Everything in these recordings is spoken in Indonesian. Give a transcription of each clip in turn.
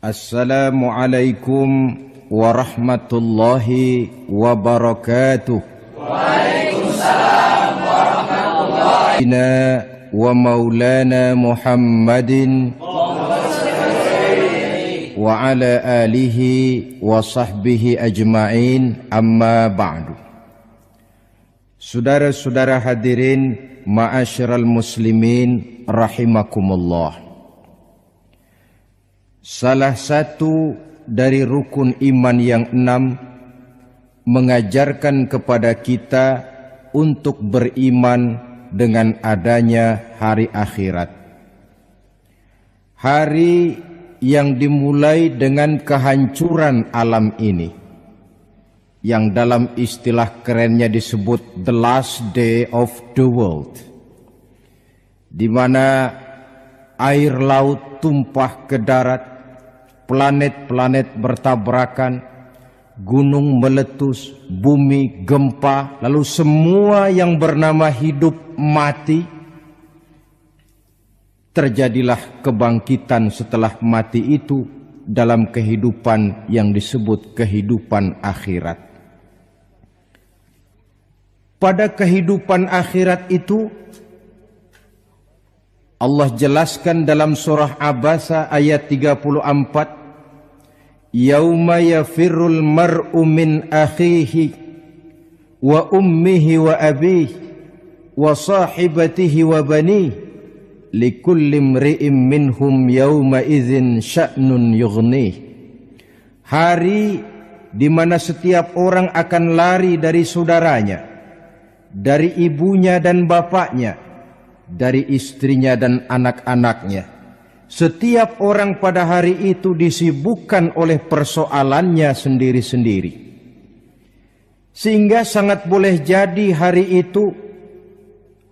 Assalamualaikum warahmatullahi wabarakatuh. Waalaikumsalam warahmatullahi wa maulana Muhammadin wa ala alihi wa sahbihi ajma'in, amma ba'du. Saudara-saudara hadirin ma'asyiral muslimin rahimakumullah. Salah satu dari rukun iman yang 6 mengajarkan kepada kita untuk beriman dengan adanya hari akhirat. Hari yang dimulai dengan kehancuran alam ini, yang dalam istilah kerennya disebut the last day of the world, di mana air laut tumpah ke darat, planet-planet bertabrakan, gunung meletus, bumi gempa, lalu semua yang bernama hidup mati. Terjadilah kebangkitan setelah mati itu dalam kehidupan yang disebut kehidupan akhirat. Pada kehidupan akhirat itu Allah jelaskan dalam surah Abasa ayat 34, Yauma yafirrul mar'u min akhihi wa ummihi wa abihi wa sahibatihi wa banihi likulli imri'in minhum yauma idzin sya'nun yughnih. Hari di mana setiap orang akan lari dari saudaranya, dari ibunya dan bapaknya, dari istrinya dan anak-anaknya. Setiap orang pada hari itu disibukkan oleh persoalannya sendiri-sendiri. Sehingga sangat boleh jadi hari itu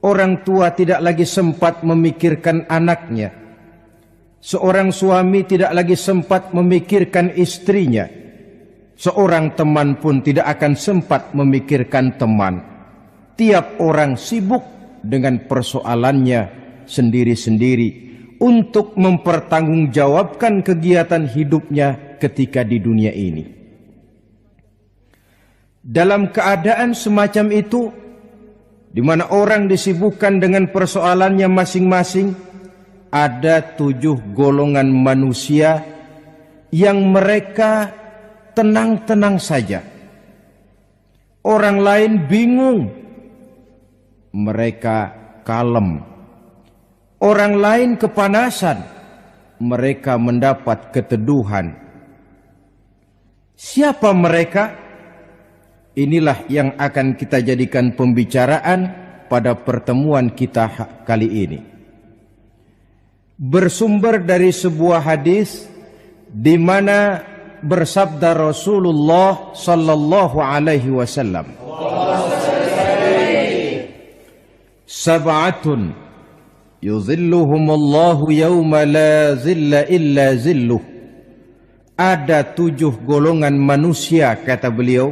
orang tua tidak lagi sempat memikirkan anaknya. Seorang suami tidak lagi sempat memikirkan istrinya. Seorang teman pun tidak akan sempat memikirkan teman. Tiap orang sibuk dengan persoalannya sendiri-sendiri untuk mempertanggungjawabkan kegiatan hidupnya ketika di dunia ini. Dalam keadaan semacam itu, di mana orang disibukkan dengan persoalannya masing-masing, ada 7 golongan manusia yang mereka tenang-tenang saja. Orang lain bingung, mereka kalem. Orang lain kepanasan, mereka mendapat keteduhan. Siapa mereka? Inilah yang akan kita jadikan pembicaraan pada pertemuan kita kali ini. Bersumber dari sebuah hadis di mana bersabda Rasulullah sallallahu alaihi wasallam, Sab'atun yuzilluhumullahu yawma la zilla illa zilluh. Ada 7 golongan manusia, kata beliau,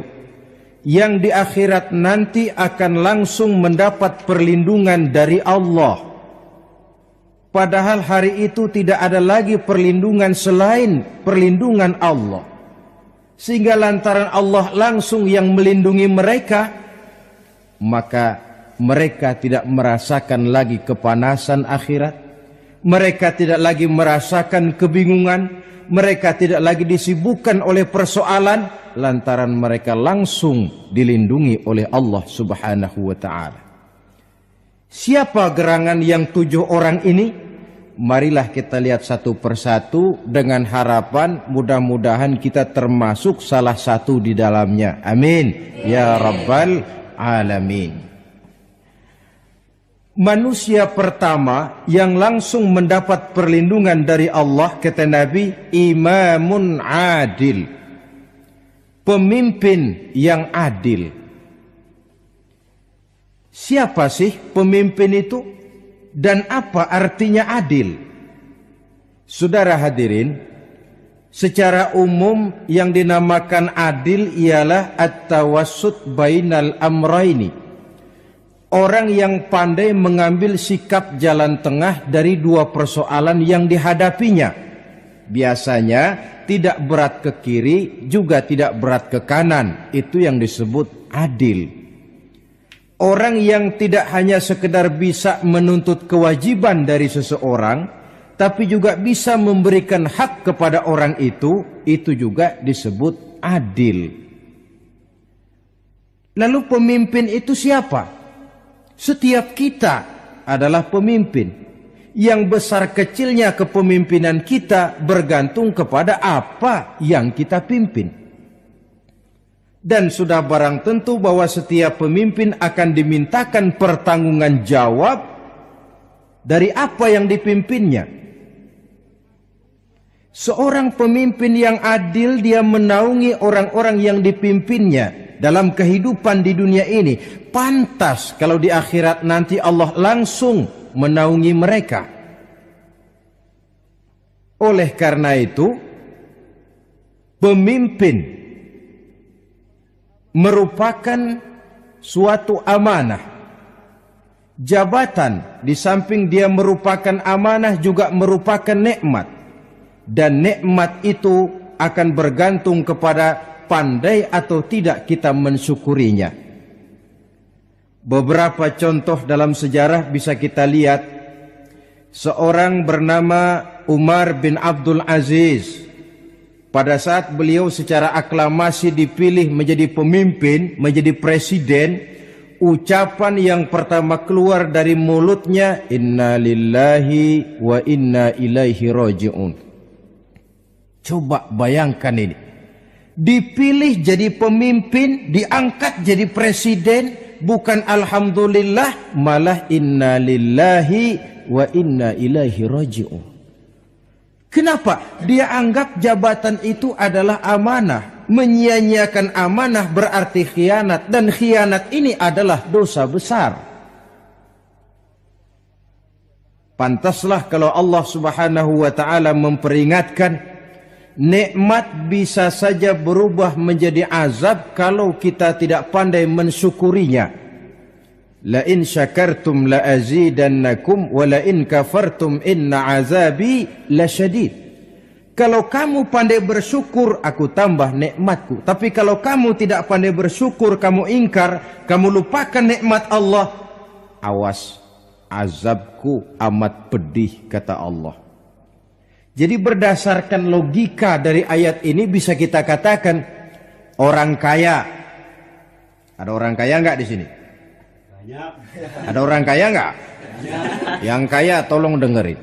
yang di akhirat nanti akan langsung mendapat perlindungan dari Allah. Padahal hari itu tidak ada lagi perlindungan selain perlindungan Allah. Sehingga lantaran Allah langsung yang melindungi mereka, maka mereka tidak merasakan lagi kepanasan akhirat. Mereka tidak lagi merasakan kebingungan. Mereka tidak lagi disibukkan oleh persoalan, lantaran mereka langsung dilindungi oleh Allah subhanahu wa ta'ala. Siapa gerangan yang 7 orang ini? Marilah kita lihat satu persatu dengan harapan mudah-mudahan kita termasuk salah satu di dalamnya. Amin ya rabbal alamin. Manusia pertama yang langsung mendapat perlindungan dari Allah, kata Nabi, imamun adil, pemimpin yang adil. Siapa sih pemimpin itu dan apa artinya adil? Saudara hadirin, secara umum yang dinamakan adil ialah at-tawassut bainal amraini. Orang yang pandai mengambil sikap jalan tengah dari 2 persoalan yang dihadapinya. Biasanya tidak berat ke kiri, juga tidak berat ke kanan. Itu yang disebut adil. Orang yang tidak hanya sekedar bisa menuntut kewajiban dari seseorang, tapi juga bisa memberikan hak kepada orang itu juga disebut adil. Lalu pemimpin itu siapa? Setiap kita adalah pemimpin. Yang besar kecilnya kepemimpinan kita bergantung kepada apa yang kita pimpin. Dan sudah barang tentu bahwa setiap pemimpin akan dimintakan pertanggungan jawab dari apa yang dipimpinnya. Seorang pemimpin yang adil, dia menaungi orang-orang yang dipimpinnya dalam kehidupan di dunia ini. Pantas kalau di akhirat nanti Allah langsung menaungi mereka. Oleh karena itu, pemimpin merupakan suatu amanah. Jabatan di samping dia merupakan amanah juga merupakan nikmat. Dan nikmat itu akan bergantung kepada pandai atau tidak kita mensyukurinya. Beberapa contoh dalam sejarah bisa kita lihat. Seorang bernama Umar bin Abdul Aziz. Pada saat beliau secara aklamasi dipilih menjadi pemimpin, menjadi presiden, ucapan yang pertama keluar dari mulutnya, Inna lillahi wa inna ilaihi raji'un. Coba bayangkan ini. Dipilih jadi pemimpin, diangkat jadi presiden, bukan alhamdulillah, malah inna lillahi wa inna ilaihi raji'un. Kenapa? Dia anggap jabatan itu adalah amanah. Menyia-nyiakan amanah berarti khianat, dan khianat ini adalah dosa besar. Pantaslah kalau Allah Subhanahu wa taala memperingatkan, nikmat bisa saja berubah menjadi azab kalau kita tidak pandai mensyukurinya. La in syakartum la azidannakum wa la in kafartum inna azabi lasyadid. Kalau kamu pandai bersyukur, aku tambah nikmatku. Tapi kalau kamu tidak pandai bersyukur, kamu ingkar, kamu lupakan nikmat Allah, awas, azabku amat pedih, kata Allah. Jadi berdasarkan logika dari ayat ini bisa kita katakan orang kaya. Ada orang kaya enggak di sini? Banyak. Ada orang kaya enggak? Banyak. Yang kaya tolong dengerin.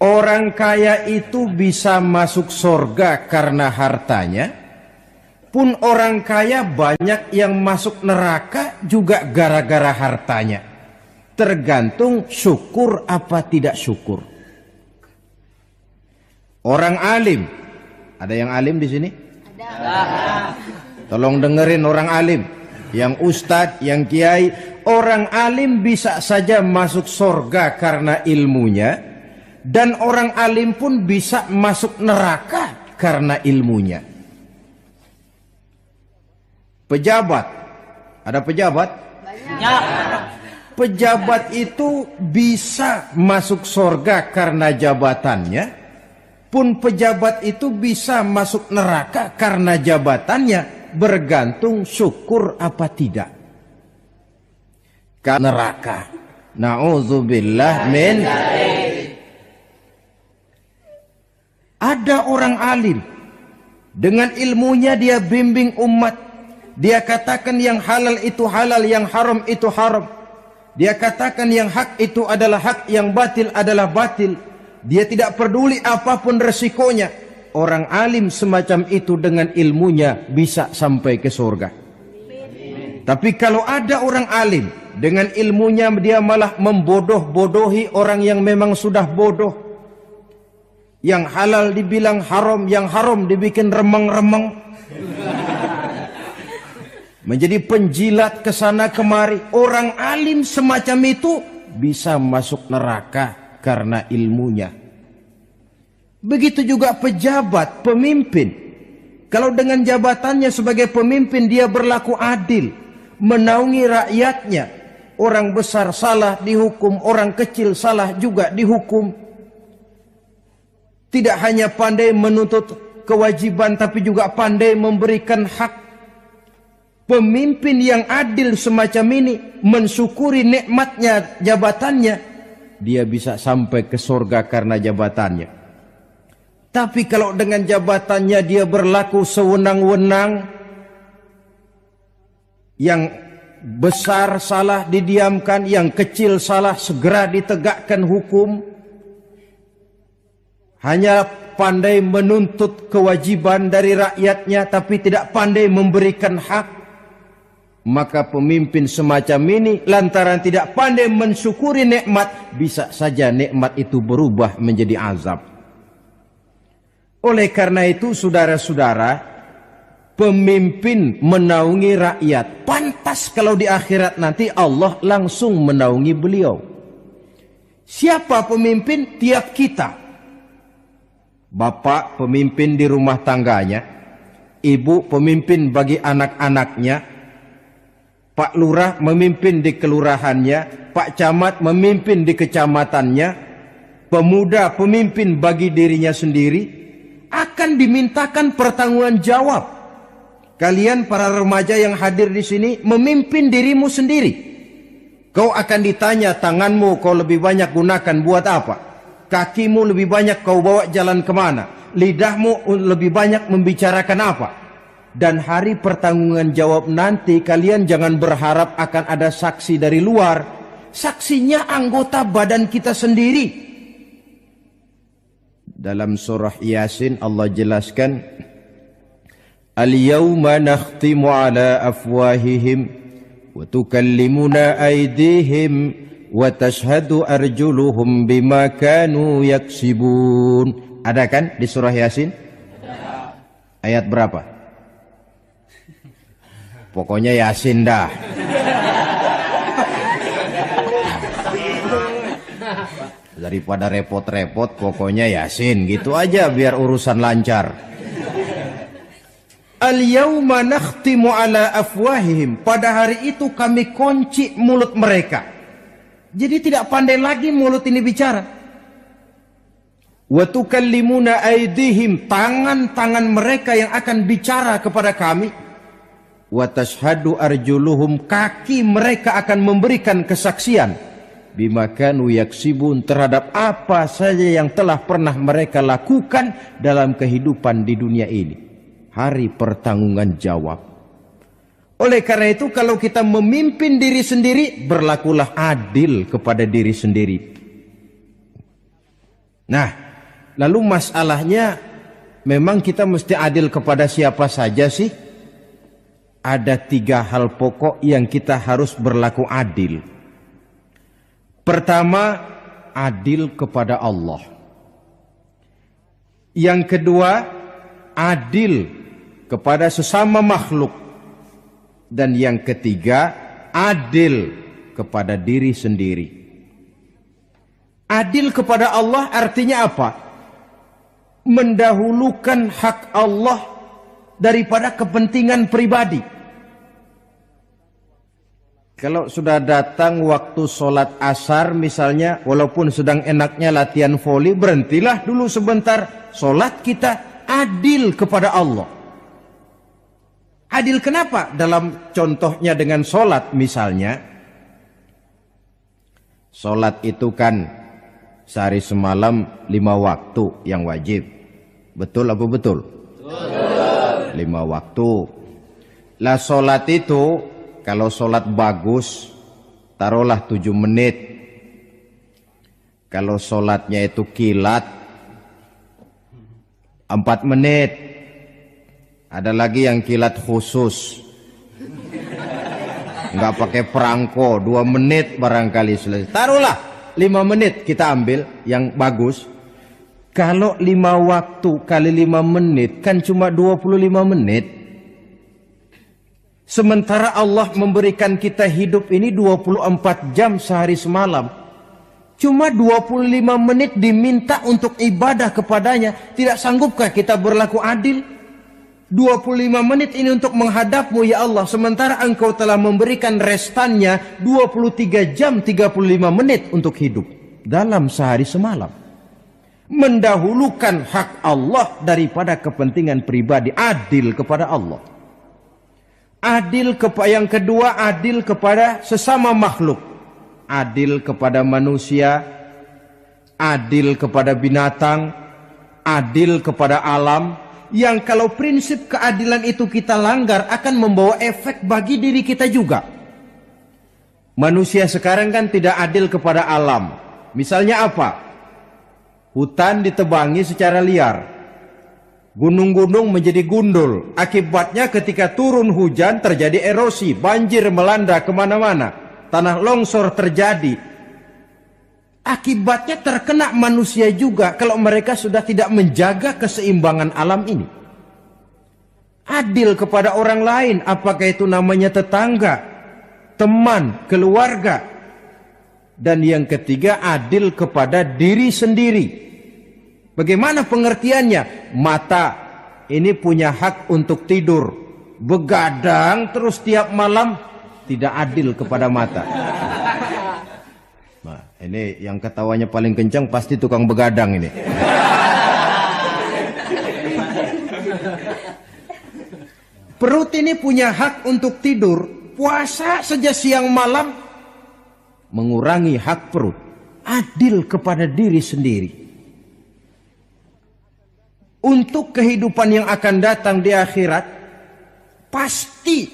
Orang kaya itu bisa masuk surga karena hartanya. Pun orang kaya banyak yang masuk neraka juga gara-gara hartanya. Tergantung syukur apa tidak syukur. Orang alim, ada yang alim di sini? Ada. Tolong dengerin orang alim, yang ustadz, yang kiai. Orang alim bisa saja masuk surga karena ilmunya, dan orang alim pun bisa masuk neraka karena ilmunya. Pejabat, ada pejabat? Banyak. Pejabat itu bisa masuk surga karena jabatannya. Pun pejabat itu bisa masuk neraka karena jabatannya, bergantung syukur apa tidak. Karena neraka. Na'udzubillah min. Ada orang alim, dengan ilmunya dia bimbing umat. Dia katakan yang halal itu halal, yang haram itu haram. Dia katakan yang hak itu adalah hak, yang batil adalah batil. Dia tidak peduli apapun resikonya. Orang alim semacam itu dengan ilmunya bisa sampai ke surga. Tapi kalau ada orang alim, dengan ilmunya dia malah membodoh-bodohi orang yang memang sudah bodoh. Yang halal dibilang haram, yang haram dibikin remeng-remeng. Menjadi penjilat kesana kemari. Orang alim semacam itu bisa masuk neraka karena ilmunya. Begitu juga pejabat, pemimpin. Kalau dengan jabatannya sebagai pemimpin dia berlaku adil, menaungi rakyatnya. Orang besar salah dihukum, orang kecil salah juga dihukum. Tidak hanya pandai menuntut kewajiban, tapi juga pandai memberikan hak. Pemimpin yang adil semacam ini mensyukuri nikmatnya jabatannya, dia bisa sampai ke surga karena jabatannya. Tapi kalau dengan jabatannya dia berlaku sewenang-wenang, yang besar salah didiamkan, yang kecil salah segera ditegakkan hukum, hanya pandai menuntut kewajiban dari rakyatnya tapi tidak pandai memberikan hak, maka pemimpin semacam ini lantaran tidak pandai mensyukuri nikmat, bisa saja nikmat itu berubah menjadi azab. Oleh karena itu saudara-saudara, pemimpin menaungi rakyat, pantas kalau di akhirat nanti Allah langsung menaungi beliau. Siapa pemimpin? Tiap kita. Bapak pemimpin di rumah tangganya, ibu pemimpin bagi anak-anaknya, Pak Lurah memimpin di kelurahannya, Pak Camat memimpin di kecamatannya, pemuda pemimpin bagi dirinya sendiri, akan dimintakan pertanggungan jawab. Kalian para remaja yang hadir di sini memimpin dirimu sendiri. Kau akan ditanya, tanganmu kau lebih banyak gunakan buat apa? Kakimu lebih banyak kau bawa jalan kemana? Lidahmu lebih banyak membicarakan apa? Dan hari pertanggungan jawab nanti kalian jangan berharap akan ada saksi dari luar. Saksinya anggota badan kita sendiri. Dalam surah Yasin Allah jelaskan, Al-yawma nakhtimu ala afwahihim wa tukallimuna aydihim wa tashhadu arjuluhum bima kanu yaksibun. Ada kan di surah Yasin? Ayat berapa? Pokoknya Yasin dah. Daripada repot-repot, pokoknya Yasin gitu aja biar urusan lancar. Al-yawma nakhtimu ala afwahihim. Pada hari itu kami kunci mulut mereka. Jadi tidak pandai lagi mulut ini bicara. Wa tukallimuna aydihim, tangan-tangan mereka yang akan bicara kepada kami. Wa tashhadu arjuluhum, kaki mereka akan memberikan kesaksian. Bima kanu yaksibun, terhadap apa saja yang telah pernah mereka lakukan dalam kehidupan di dunia ini. Hari pertanggungan jawab. Oleh karena itu kalau kita memimpin diri sendiri, berlakulah adil kepada diri sendiri. Nah, lalu masalahnya memang kita mesti adil kepada siapa saja sih? Ada 3 hal pokok yang kita harus berlaku adil. Pertama, adil kepada Allah. Yang kedua, adil kepada sesama makhluk. Dan yang ketiga, adil kepada diri sendiri. Adil kepada Allah artinya apa? Mendahulukan hak Allah daripada kepentingan pribadi. Kalau sudah datang waktu sholat asar misalnya, walaupun sedang enaknya latihan voli, berhentilah dulu sebentar. Sholat kita adil kepada Allah. Adil kenapa? Dalam contohnya dengan sholat misalnya. Sholat itu kan sehari semalam 5 waktu yang wajib. Betul apa betul? Betul. 5 waktu. Lah sholat itu kalau sholat bagus taruhlah 7 menit. Kalau sholatnya itu kilat 4 menit. Ada lagi yang kilat khusus, nggak pakai perangko, 2 menit barangkali selesai. Taruhlah 5 menit kita ambil yang bagus. Kalau 5 waktu kali 5 menit kan cuma 25 menit. Sementara Allah memberikan kita hidup ini 24 jam sehari semalam. Cuma 25 menit diminta untuk ibadah kepadanya. Tidak sanggupkah kita berlaku adil? 25 menit ini untuk menghadapmu ya Allah, sementara engkau telah memberikan restannya 23 jam 35 menit untuk hidup dalam sehari semalam. mendahulukan hak Allah daripada kepentingan pribadi, adil kepada Allah. Adil yang kedua, adil kepada sesama makhluk, adil kepada manusia, adil kepada binatang, adil kepada alam, yang kalau prinsip keadilan itu kita langgar akan membawa efek bagi diri kita juga. Manusia sekarang kan tidak adil kepada alam. Misalnya apa? Hutan ditebangi secara liar, gunung-gunung menjadi gundul. Akibatnya ketika turun hujan terjadi erosi, banjir melanda kemana-mana, tanah longsor terjadi. Akibatnya terkena manusia juga kalau mereka sudah tidak menjaga keseimbangan alam ini. Adil kepada orang lain, apakah itu namanya tetangga, teman, keluarga. Dan yang ketiga, adil kepada diri sendiri. Bagaimana pengertiannya? Mata ini punya hak untuk tidur, begadang terus tiap malam, tidak adil kepada mata. Nah, ini yang ketawanya paling kencang pasti tukang begadang ini. Perut ini punya hak untuk tidur, puasa saja siang malam, mengurangi hak perut. Adil kepada diri sendiri. Untuk kehidupan yang akan datang di akhirat, pasti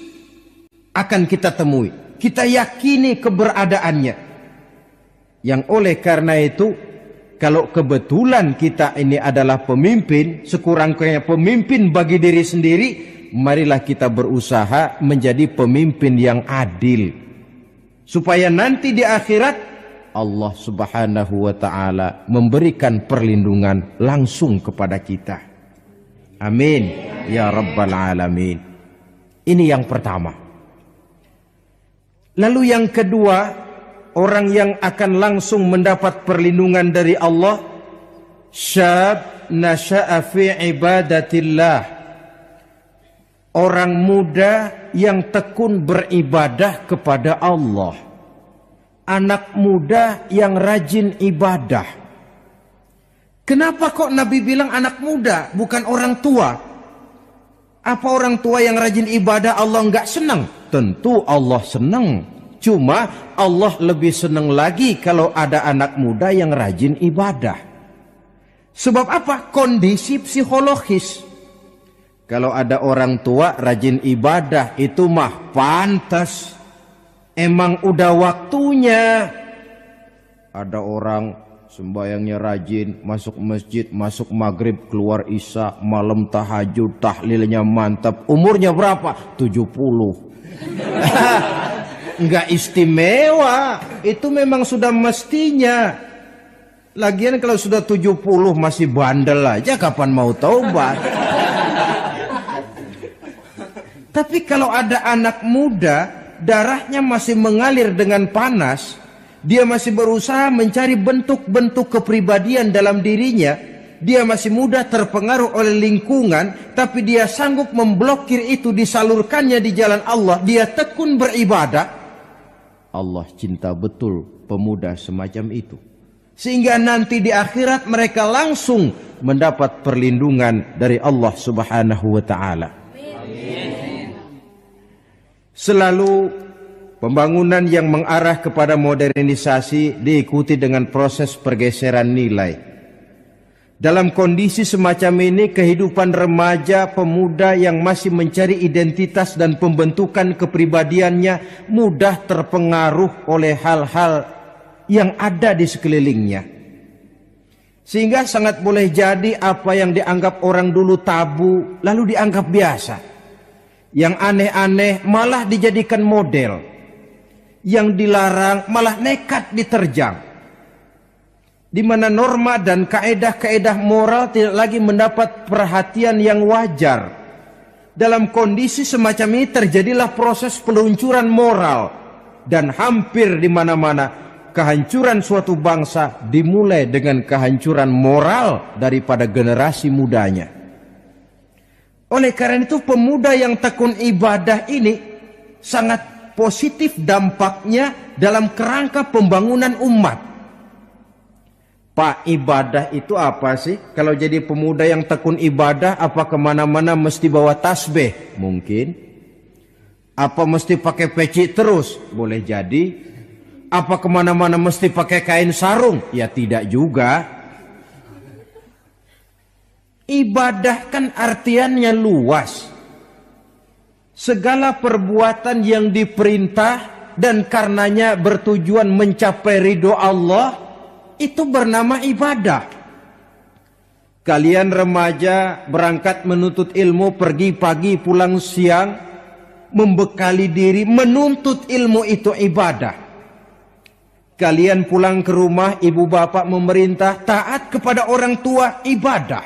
akan kita temui. Kita yakini keberadaannya. Yang oleh karena itu, kalau kebetulan kita ini adalah pemimpin, sekurang-kurangnya pemimpin bagi diri sendiri, marilah kita berusaha menjadi pemimpin yang adil. Supaya nanti di akhirat, Allah Subhanahu wa ta'ala memberikan perlindungan langsung kepada kita. Amin ya rabbal alamin. Ini yang pertama. Lalu yang kedua, orang yang akan langsung mendapat perlindungan dari Allah, syab nasha'a fi ibadatillah, orang muda yang tekun beribadah kepada Allah. Anak muda yang rajin ibadah. Kenapa kok Nabi bilang anak muda, bukan orang tua? Apa orang tua yang rajin ibadah Allah enggak senang? Tentu Allah senang. Cuma Allah lebih senang lagi kalau ada anak muda yang rajin ibadah. Sebab apa? Kondisi psikologis. Kalau ada orang tua rajin ibadah, itu mah pantas. Emang udah waktunya. Ada orang sembayangnya rajin, masuk masjid, masuk maghrib, keluar isya, malam tahajud, tahlilnya mantap. Umurnya berapa? 70. Enggak istimewa. Itu memang sudah mestinya. Lagian kalau sudah 70 masih bandel aja, kapan mau taubat? Tapi kalau ada anak muda, darahnya masih mengalir dengan panas, dia masih berusaha mencari bentuk-bentuk kepribadian dalam dirinya, dia masih mudah terpengaruh oleh lingkungan, tapi dia sanggup memblokir itu, disalurkannya di jalan Allah, dia tekun beribadah. Allah cinta betul pemuda semacam itu. Sehingga nanti di akhirat mereka langsung mendapat perlindungan dari Allah Subhanahu wa ta'ala. Selalu pembangunan yang mengarah kepada modernisasi diikuti dengan proses pergeseran nilai. Dalam kondisi semacam ini, kehidupan remaja pemuda yang masih mencari identitas dan pembentukan kepribadiannya mudah terpengaruh oleh hal-hal yang ada di sekelilingnya. Sehingga sangat boleh jadi apa yang dianggap orang dulu tabu lalu dianggap biasa. Yang aneh-aneh malah dijadikan model. Yang dilarang malah nekat diterjang. Di mana norma dan kaedah-kaedah moral tidak lagi mendapat perhatian yang wajar. Dalam kondisi semacam ini terjadilah proses peluncuran moral. Dan hampir di mana-mana kehancuran suatu bangsa dimulai dengan kehancuran moral daripada generasi mudanya. Oleh karena itu pemuda yang tekun ibadah ini sangat positif dampaknya dalam kerangka pembangunan umat. Pak, ibadah itu apa sih? Kalau jadi pemuda yang tekun ibadah, apa kemana-mana mesti bawa tasbih? Mungkin. Apa mesti pakai peci terus? Boleh jadi. Apa kemana-mana mesti pakai kain sarung? Ya tidak juga. Ibadah kan artiannya luas. Segala perbuatan yang diperintah dan karenanya bertujuan mencapai ridho Allah, itu bernama ibadah. Kalian remaja berangkat menuntut ilmu, pergi pagi pulang siang, membekali diri menuntut ilmu, itu ibadah. Kalian pulang ke rumah, ibu bapak memerintah taat kepada orang tua, ibadah.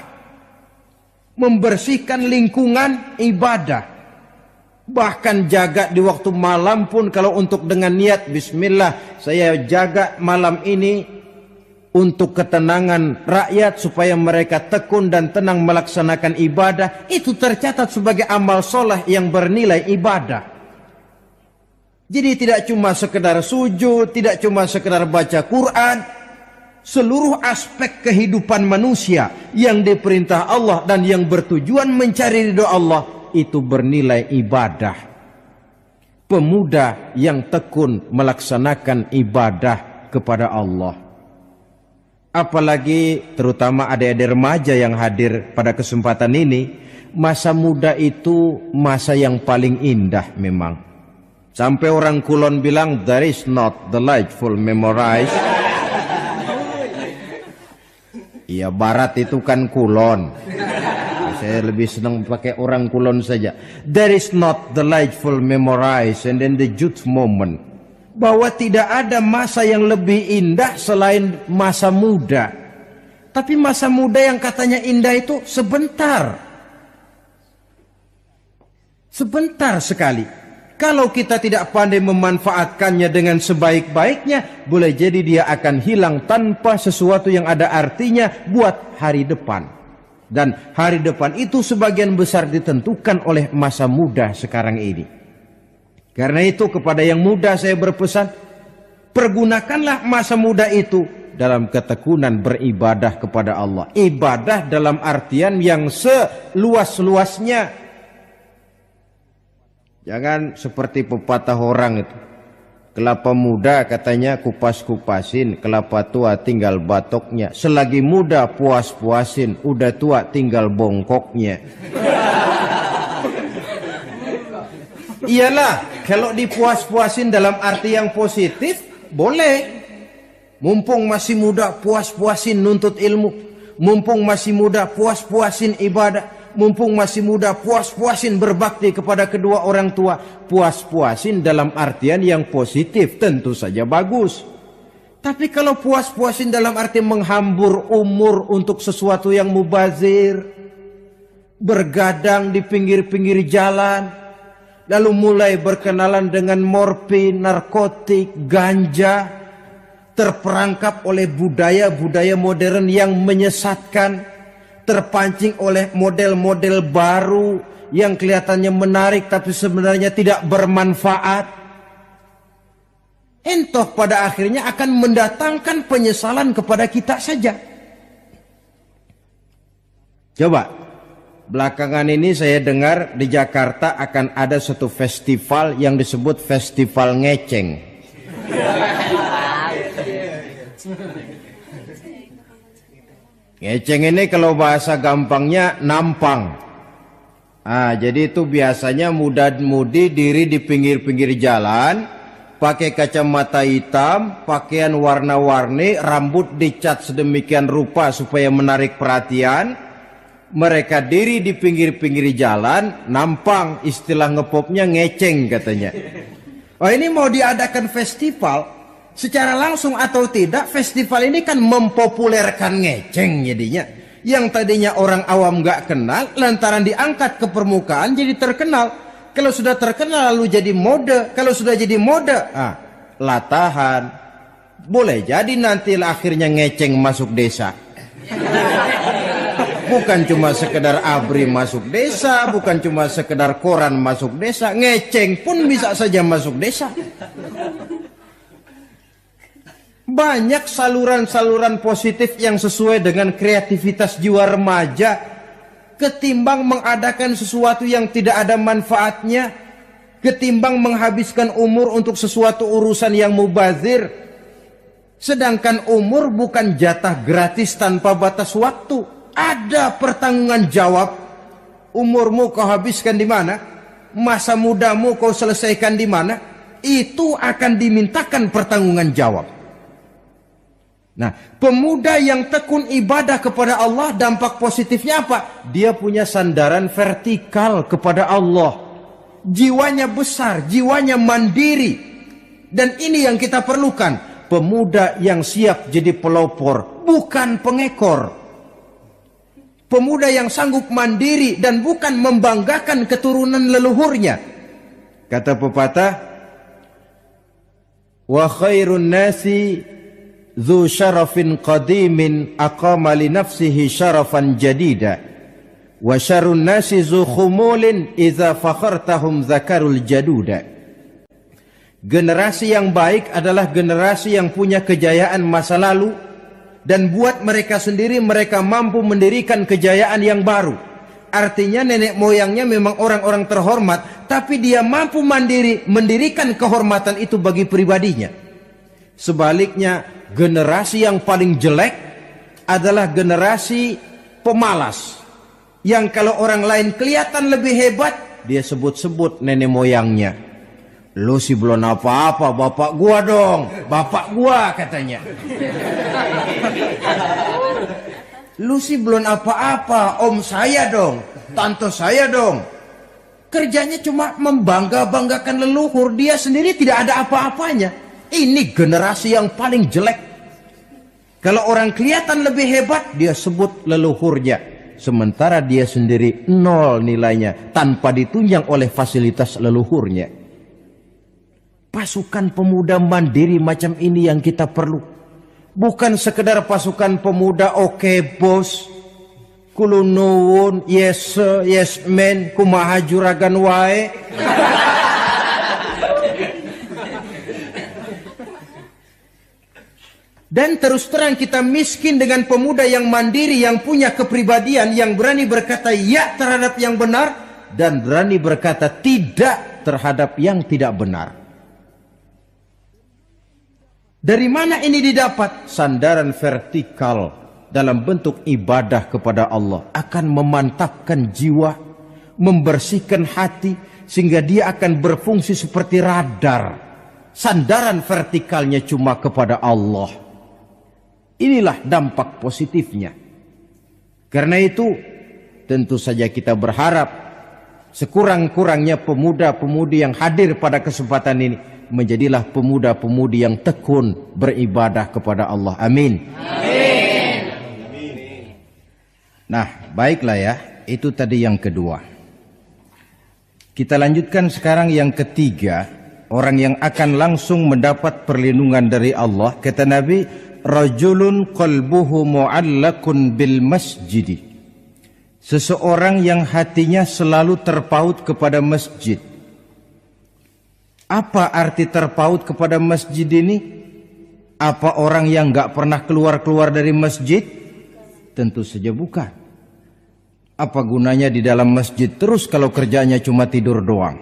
Membersihkan lingkungan, ibadah. Bahkan jaga di waktu malam pun, kalau untuk dengan niat bismillah, saya jaga malam ini untuk ketenangan rakyat supaya mereka tekun dan tenang melaksanakan ibadah, itu tercatat sebagai amal soleh yang bernilai ibadah. Jadi tidak cuma sekedar sujud, tidak cuma sekedar baca Quran, seluruh aspek kehidupan manusia yang diperintah Allah dan yang bertujuan mencari ridho Allah, itu bernilai ibadah. Pemuda yang tekun melaksanakan ibadah kepada Allah. Apalagi terutama adik-adik remaja yang hadir pada kesempatan ini, masa muda itu masa yang paling indah memang. Sampai orang Kulon bilang, there is not delightful memorize. Iya, barat itu kan Kulon. Saya lebih senang pakai orang Kulon saja. There is not delightful memorize and then the youth moment. Bahwa tidak ada masa yang lebih indah selain masa muda. Tapi masa muda yang katanya indah itu sebentar. Sebentar sekali. Kalau kita tidak pandai memanfaatkannya dengan sebaik-baiknya, boleh jadi dia akan hilang tanpa sesuatu yang ada artinya buat hari depan. Dan hari depan itu sebagian besar ditentukan oleh masa muda sekarang ini. Karena itu kepada yang muda saya berpesan, pergunakanlah masa muda itu dalam ketekunan beribadah kepada Allah. Ibadah dalam artian yang seluas-luasnya. Jangan seperti pepatah orang itu. Kelapa muda katanya kupas-kupasin, kelapa tua tinggal batoknya. Selagi muda puas-puasin, udah tua tinggal bongkoknya. Iyalah, kalau dipuas-puasin dalam arti yang positif, boleh. Mumpung masih muda, puas-puasin nuntut ilmu. Mumpung masih muda, puas-puasin ibadah. Mumpung masih muda, puas-puasin berbakti kepada kedua orang tua. Puas-puasin dalam artian yang positif, tentu saja bagus. Tapi kalau puas-puasin dalam arti menghambur umur untuk sesuatu yang mubazir, bergadang di pinggir-pinggir jalan, lalu mulai berkenalan dengan morfin, narkotik, ganja, terperangkap oleh budaya-budaya modern yang menyesatkan, terpancing oleh model-model baru yang kelihatannya menarik tapi sebenarnya tidak bermanfaat. Entah pada akhirnya akan mendatangkan penyesalan kepada kita saja. Coba, belakangan ini saya dengar di Jakarta akan ada satu festival yang disebut Festival Ngeceng. Ngeceng ini kalau bahasa gampangnya nampang. Jadi itu biasanya muda-mudi diri di pinggir-pinggir jalan, pakai kacamata hitam, pakaian warna-warni, rambut dicat sedemikian rupa supaya menarik perhatian. Mereka diri di pinggir-pinggir jalan, nampang, istilah ngepopnya ngeceng katanya. Oh, ini mau diadakan festival. Secara langsung atau tidak, festival ini kan mempopulerkan ngeceng jadinya. Yang tadinya orang awam gak kenal, lantaran diangkat ke permukaan jadi terkenal. Kalau sudah terkenal lalu jadi mode. Kalau sudah jadi mode, latahan. Boleh jadi nanti akhirnya ngeceng masuk desa. Bukan cuma sekedar ABRI masuk desa, bukan cuma sekedar koran masuk desa, ngeceng pun bisa saja masuk desa. Banyak saluran-saluran positif yang sesuai dengan kreativitas jiwa remaja, ketimbang mengadakan sesuatu yang tidak ada manfaatnya, ketimbang menghabiskan umur untuk sesuatu urusan yang mubazir. Sedangkan umur bukan jatah gratis tanpa batas waktu. Ada pertanggungan jawab. Umurmu kau habiskan di mana? Masa mudamu kau selesaikan di mana? Itu akan dimintakan pertanggungan jawab. Nah, pemuda yang tekun ibadah kepada Allah, dampak positifnya apa? Dia punya sandaran vertikal kepada Allah. Jiwanya besar, jiwanya mandiri. Dan ini yang kita perlukan. Pemuda yang siap jadi pelopor, bukan pengekor. Pemuda yang sanggup mandiri dan bukan membanggakan keturunan leluhurnya. Kata pepatah, wa khairun nasi dzu syarafin qadimin aqama li nafsihi syarafan jadida wa syarrun nasi dzu khumulin idza fakhartahum zakarul jaduda. Generasi yang baik adalah generasi yang punya kejayaan masa lalu, dan buat mereka sendiri mereka mampu mendirikan kejayaan yang baru. Artinya nenek moyangnya memang orang-orang terhormat, tapi dia mampu mandiri mendirikan kehormatan itu bagi pribadinya. Sebaliknya, generasi yang paling jelek adalah generasi pemalas, yang kalau orang lain kelihatan lebih hebat, dia sebut-sebut nenek moyangnya. Lu sih belum apa-apa, bapak gua dong, bapak gua katanya. Lu sih belum apa-apa, om saya dong, tante saya dong. Kerjanya cuma membangga-banggakan leluhur, dia sendiri tidak ada apa-apanya. Ini generasi yang paling jelek. Kalau orang kelihatan lebih hebat, dia sebut leluhurnya, sementara dia sendiri nol nilainya tanpa ditunjang oleh fasilitas leluhurnya. Pasukan pemuda mandiri macam ini yang kita perlu. Bukan sekedar pasukan pemuda oke bos, kulunuwun, yes sir, yes man, kumaha juragan wae. Dan terus terang kita miskin dengan pemuda yang mandiri, yang punya kepribadian, yang berani berkata ya terhadap yang benar, dan berani berkata tidak terhadap yang tidak benar. Dari mana ini didapat? Sandaran vertikal dalam bentuk ibadah kepada Allah akan memantapkan jiwa, membersihkan hati, sehingga dia akan berfungsi seperti radar. Sandaran vertikalnya cuma kepada Allah. Inilah dampak positifnya. Karena itu, tentu saja kita berharap sekurang-kurangnya pemuda-pemudi yang hadir pada kesempatan ini menjadilah pemuda-pemudi yang tekun beribadah kepada Allah. Amin. Amin. Nah, baiklah ya. Itu tadi yang kedua. Kita lanjutkan sekarang yang ketiga. Orang yang akan langsung mendapat perlindungan dari Allah. Kata Nabi, rajulun qalbuhu mu'allakun bil masjidi. Seseorang yang hatinya selalu terpaut kepada masjid. Apa arti terpaut kepada masjid ini? Apa orang yang gak pernah keluar-keluar dari masjid? Tentu saja bukan. Apa gunanya di dalam masjid terus kalau kerjanya cuma tidur doang?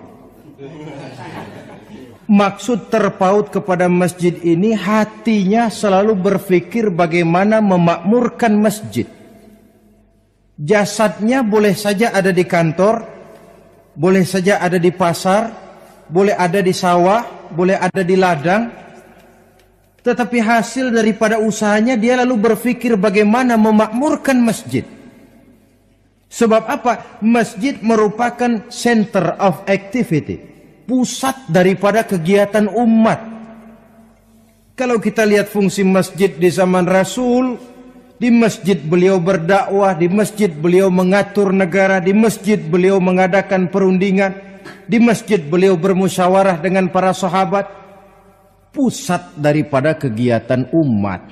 Maksud terpaut kepada masjid ini, hatinya selalu berpikir bagaimana memakmurkan masjid. Jasadnya boleh saja ada di kantor, boleh saja ada di pasar, boleh ada di sawah, boleh ada di ladang. Tetapi hasil daripada usahanya dia lalu berpikir bagaimana memakmurkan masjid. Sebab apa? Masjid merupakan center of activity, pusat daripada kegiatan umat. Kalau kita lihat fungsi masjid di zaman Rasul, di masjid beliau berdakwah, di masjid beliau mengatur negara, di masjid beliau mengadakan perundingan, di masjid beliau bermusyawarah dengan para sahabat. Pusat daripada kegiatan umat.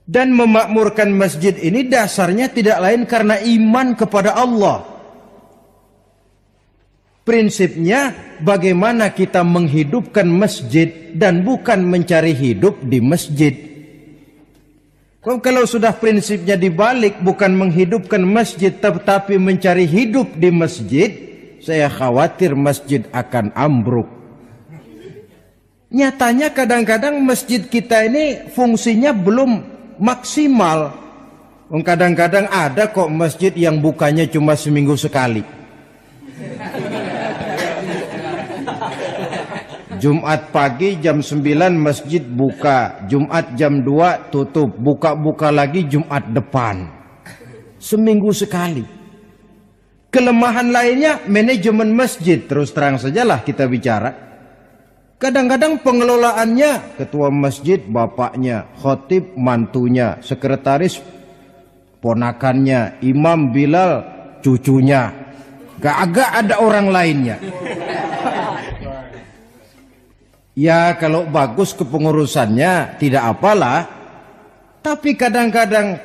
Dan memakmurkan masjid ini dasarnya tidak lain karena iman kepada Allah. Prinsipnya bagaimana kita menghidupkan masjid dan bukan mencari hidup di masjid. Kalau sudah prinsipnya dibalik, bukan menghidupkan masjid tetapi mencari hidup di masjid, saya khawatir masjid akan ambruk. Nyatanya kadang-kadang masjid kita ini fungsinya belum maksimal. Kadang-kadang ada kok masjid yang bukanya cuma seminggu sekali. Jumat pagi jam 9 masjid buka, Jumat jam 2 tutup, buka-buka lagi Jumat depan. Seminggu sekali. Kelemahan lainnya manajemen masjid, terus terang sajalah kita bicara. Kadang-kadang pengelolaannya ketua masjid bapaknya, khotib mantunya, sekretaris ponakannya, imam Bilal cucunya. Gak ada orang lainnya. Ya kalau bagus kepengurusannya tidak apalah. Tapi kadang-kadang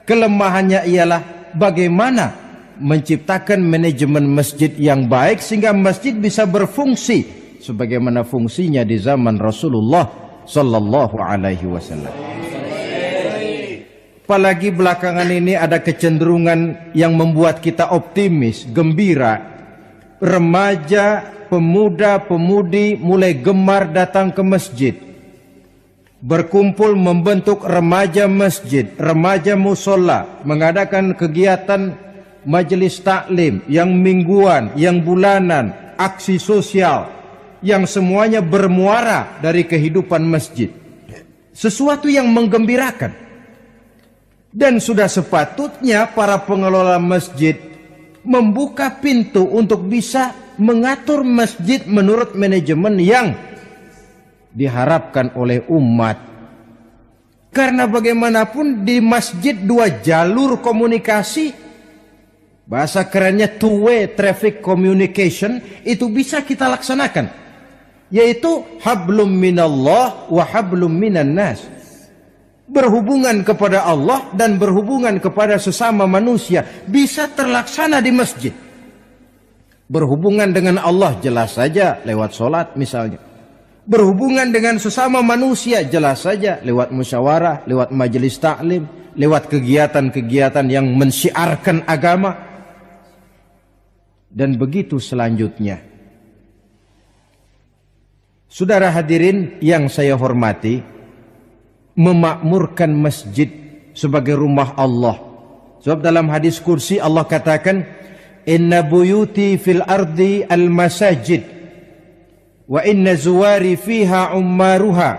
kelemahannya ialah bagaimana menciptakan manajemen masjid yang baik sehingga masjid bisa berfungsi sebagaimana fungsinya di zaman Rasulullah sallallahu alaihi wasallam. Apalagi belakangan ini ada kecenderungan yang membuat kita optimis, gembira. Remaja, pemuda-pemudi mulai gemar datang ke masjid. Berkumpul membentuk remaja masjid, remaja musola, mengadakan kegiatan majelis taklim yang mingguan, yang bulanan, aksi sosial, yang semuanya bermuara dari kehidupan masjid. Sesuatu yang menggembirakan. Dan sudah sepatutnya para pengelola masjid membuka pintu untuk bisa mengatur masjid menurut manajemen yang diharapkan oleh umat. Karena bagaimanapun di masjid 2 jalur komunikasi, bahasa kerennya two-way traffic communication, itu bisa kita laksanakan. Yaitu hablum minallah wa hablum minan nas. Berhubungan kepada Allah dan berhubungan kepada sesama manusia bisa terlaksana di masjid. Berhubungan dengan Allah jelas saja lewat sholat misalnya. Berhubungan dengan sesama manusia jelas saja lewat musyawarah, lewat majelis taklim, lewat kegiatan-kegiatan yang mensyiarkan agama. Dan begitu selanjutnya. Saudara hadirin yang saya hormati, memakmurkan masjid sebagai rumah Allah. Sebab dalam hadis kursi Allah katakan, inna buyuti fil ardi al masajid wa inna zuwari fiha ummaruha.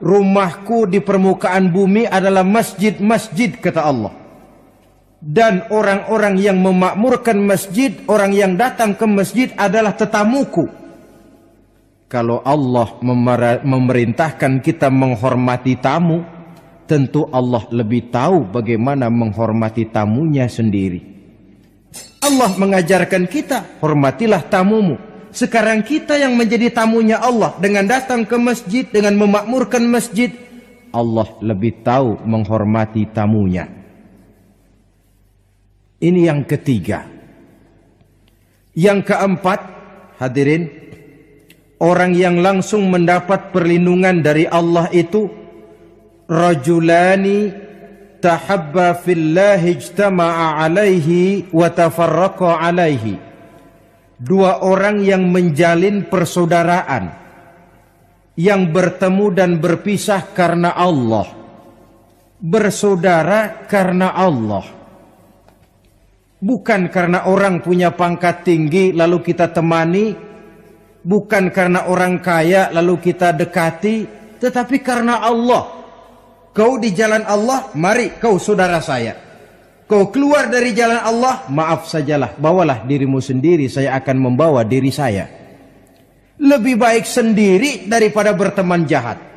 Rumahku di permukaan bumi adalah masjid-masjid, kata Allah. Dan orang-orang yang memakmurkan masjid, orang yang datang ke masjid adalah tetamuku. Kalau Allah memerintahkan kita menghormati tamu, tentu Allah lebih tahu bagaimana menghormati tamunya sendiri. Allah mengajarkan kita, hormatilah tamumu. Sekarang kita yang menjadi tamunya Allah dengan datang ke masjid, dengan memakmurkan masjid, Allah lebih tahu menghormati tamunya. Ini yang ketiga. Yang keempat, hadirin, orang yang langsung mendapat perlindungan dari Allah itu rajulani tahabba fillahi ijtama'a alaihi wa tafarraqa alaihi. 2 orang yang menjalin persaudaraan, yang bertemu dan berpisah karena Allah. Bersaudara karena Allah. Bukan karena orang punya pangkat tinggi lalu kita temani, bukan karena orang kaya lalu kita dekati, tetapi karena Allah. Kau di jalan Allah, mari kau saudara saya. Kau keluar dari jalan Allah, maaf sajalah, bawalah dirimu sendiri, saya akan membawa diri saya. Lebih baik sendiri daripada berteman jahat.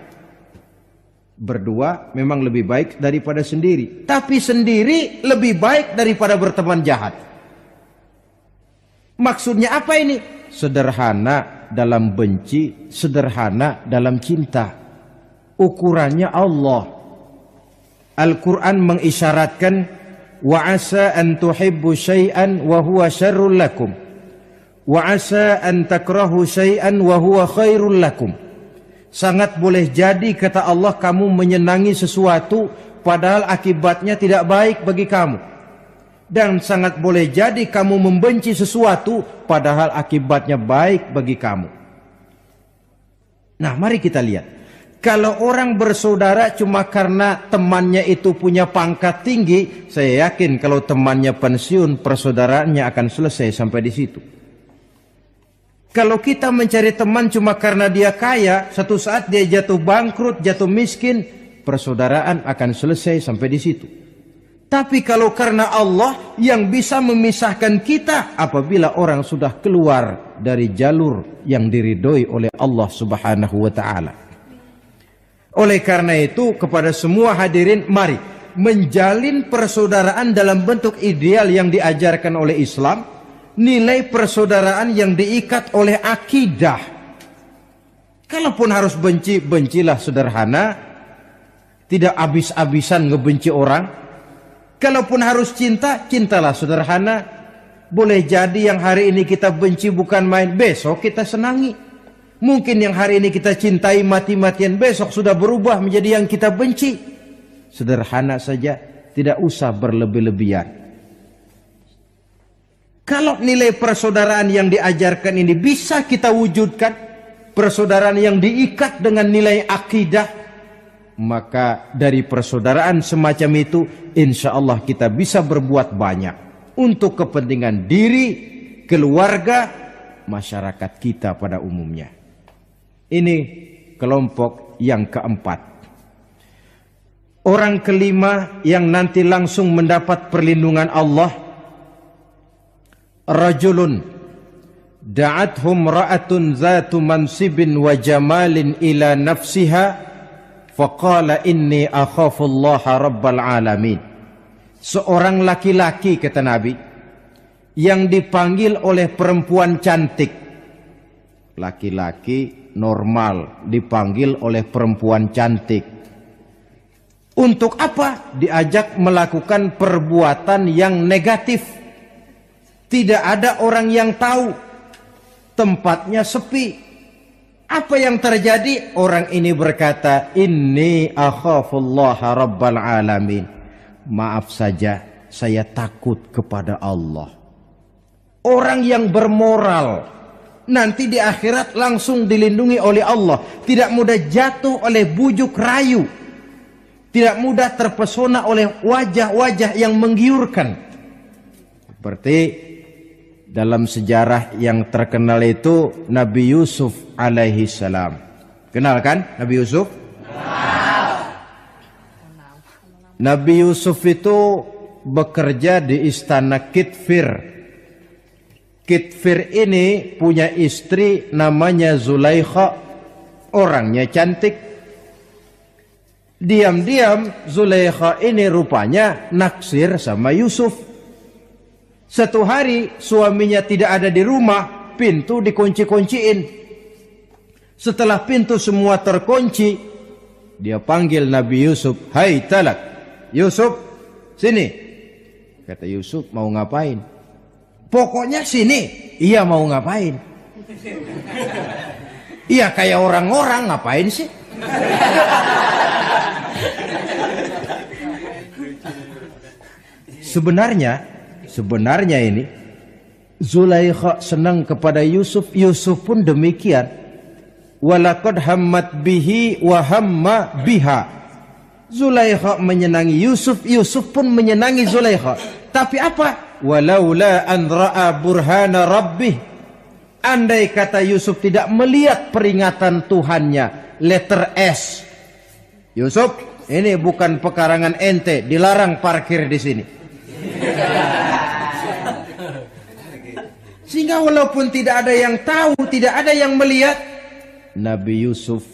Berdua memang lebih baik daripada sendiri, tapi sendiri lebih baik daripada berteman jahat. Maksudnya apa ini? Sederhana dalam benci, sederhana dalam cinta. Ukurannya Allah. Al-Quran mengisyaratkan, wa asa an tuhibbu syai'an wa huwa syarrul lakum. Wa asa an takrahu syai'an wa huwa khairul lakum. Sangat boleh jadi, kata Allah, kamu menyenangi sesuatu padahal akibatnya tidak baik bagi kamu. Dan sangat boleh jadi kamu membenci sesuatu padahal akibatnya baik bagi kamu. Nah, mari kita lihat. Kalau orang bersaudara cuma karena temannya itu punya pangkat tinggi, saya yakin kalau temannya pensiun, persaudaraannya akan selesai sampai di situ. Kalau kita mencari teman cuma karena dia kaya, satu saat dia jatuh bangkrut, jatuh miskin, persaudaraan akan selesai sampai di situ. Tapi kalau karena Allah yang bisa memisahkan kita apabila orang sudah keluar dari jalur yang diridhoi oleh Allah Subhanahu wa taala. Oleh karena itu, kepada semua hadirin, mari menjalin persaudaraan dalam bentuk ideal yang diajarkan oleh Islam, nilai persaudaraan yang diikat oleh akidah. Kalaupun harus benci, bencilah sederhana, tidak habis-habisan ngebenci orang. Kalaupun harus cinta, cintalah sederhana. Boleh jadi yang hari ini kita benci bukan main, besok kita senangi. Mungkin yang hari ini kita cintai mati-matian, besok sudah berubah menjadi yang kita benci. Sederhana saja, tidak usah berlebih-lebihan. Kalau nilai persaudaraan yang diajarkan ini bisa kita wujudkan, persaudaraan yang diikat dengan nilai akidah, maka dari persaudaraan semacam itu, insya Allah kita bisa berbuat banyak untuk kepentingan diri, keluarga, masyarakat kita pada umumnya. Ini kelompok yang keempat. Orang kelima yang nanti langsung mendapat perlindungan Allah, rajulun da'athum ra'atun zatu mansibin wa jamalin ila nafsiha faqala inni akhafullaha rabbal alamin. Seorang laki-laki, kata Nabi, yang dipanggil oleh perempuan cantik. Laki-laki normal dipanggil oleh perempuan cantik. Untuk apa? Diajak melakukan perbuatan yang negatif. Tidak ada orang yang tahu. Tempatnya sepi. Apa yang terjadi? Orang ini berkata, inni akhafullaha rabbal alamin. Maaf saja, saya takut kepada Allah. Orang yang bermoral nanti di akhirat langsung dilindungi oleh Allah. Tidak mudah jatuh oleh bujuk rayu. Tidak mudah terpesona oleh wajah-wajah yang menggiurkan. Seperti dalam sejarah yang terkenal itu Nabi Yusuf alaihi salam. Kenal kan Nabi Yusuf? Nabi Yusuf itu bekerja di istana Kitfir. Kitfir ini punya istri namanya Zulaikha, orangnya cantik. Diam-diam Zulaikha ini rupanya naksir sama Yusuf. Satu hari suaminya tidak ada di rumah, pintu dikunci-kunciin. Setelah pintu semua terkunci, dia panggil Nabi Yusuf, "Hai Talak, Yusuf, sini." Kata Yusuf, "Mau ngapain?" "Pokoknya sini." "Iya, mau ngapain?" "Iya, kayak orang-orang, ngapain sih?" Sebenarnya ini Zulaikha senang kepada Yusuf, Yusuf pun demikian. Walaqad hammat bihi wa hamma biha. Zulaikha menyenangi Yusuf, Yusuf pun menyenangi Zulaikha. Tapi apa? Walaula an ra'a burhana rabbih. Andai kata Yusuf tidak melihat peringatan Tuhannya, letter S. Yusuf, ini bukan pekarangan ente, dilarang parkir di sini. Sehingga walaupun tidak ada yang tahu, tidak ada yang melihat, Nabi Yusuf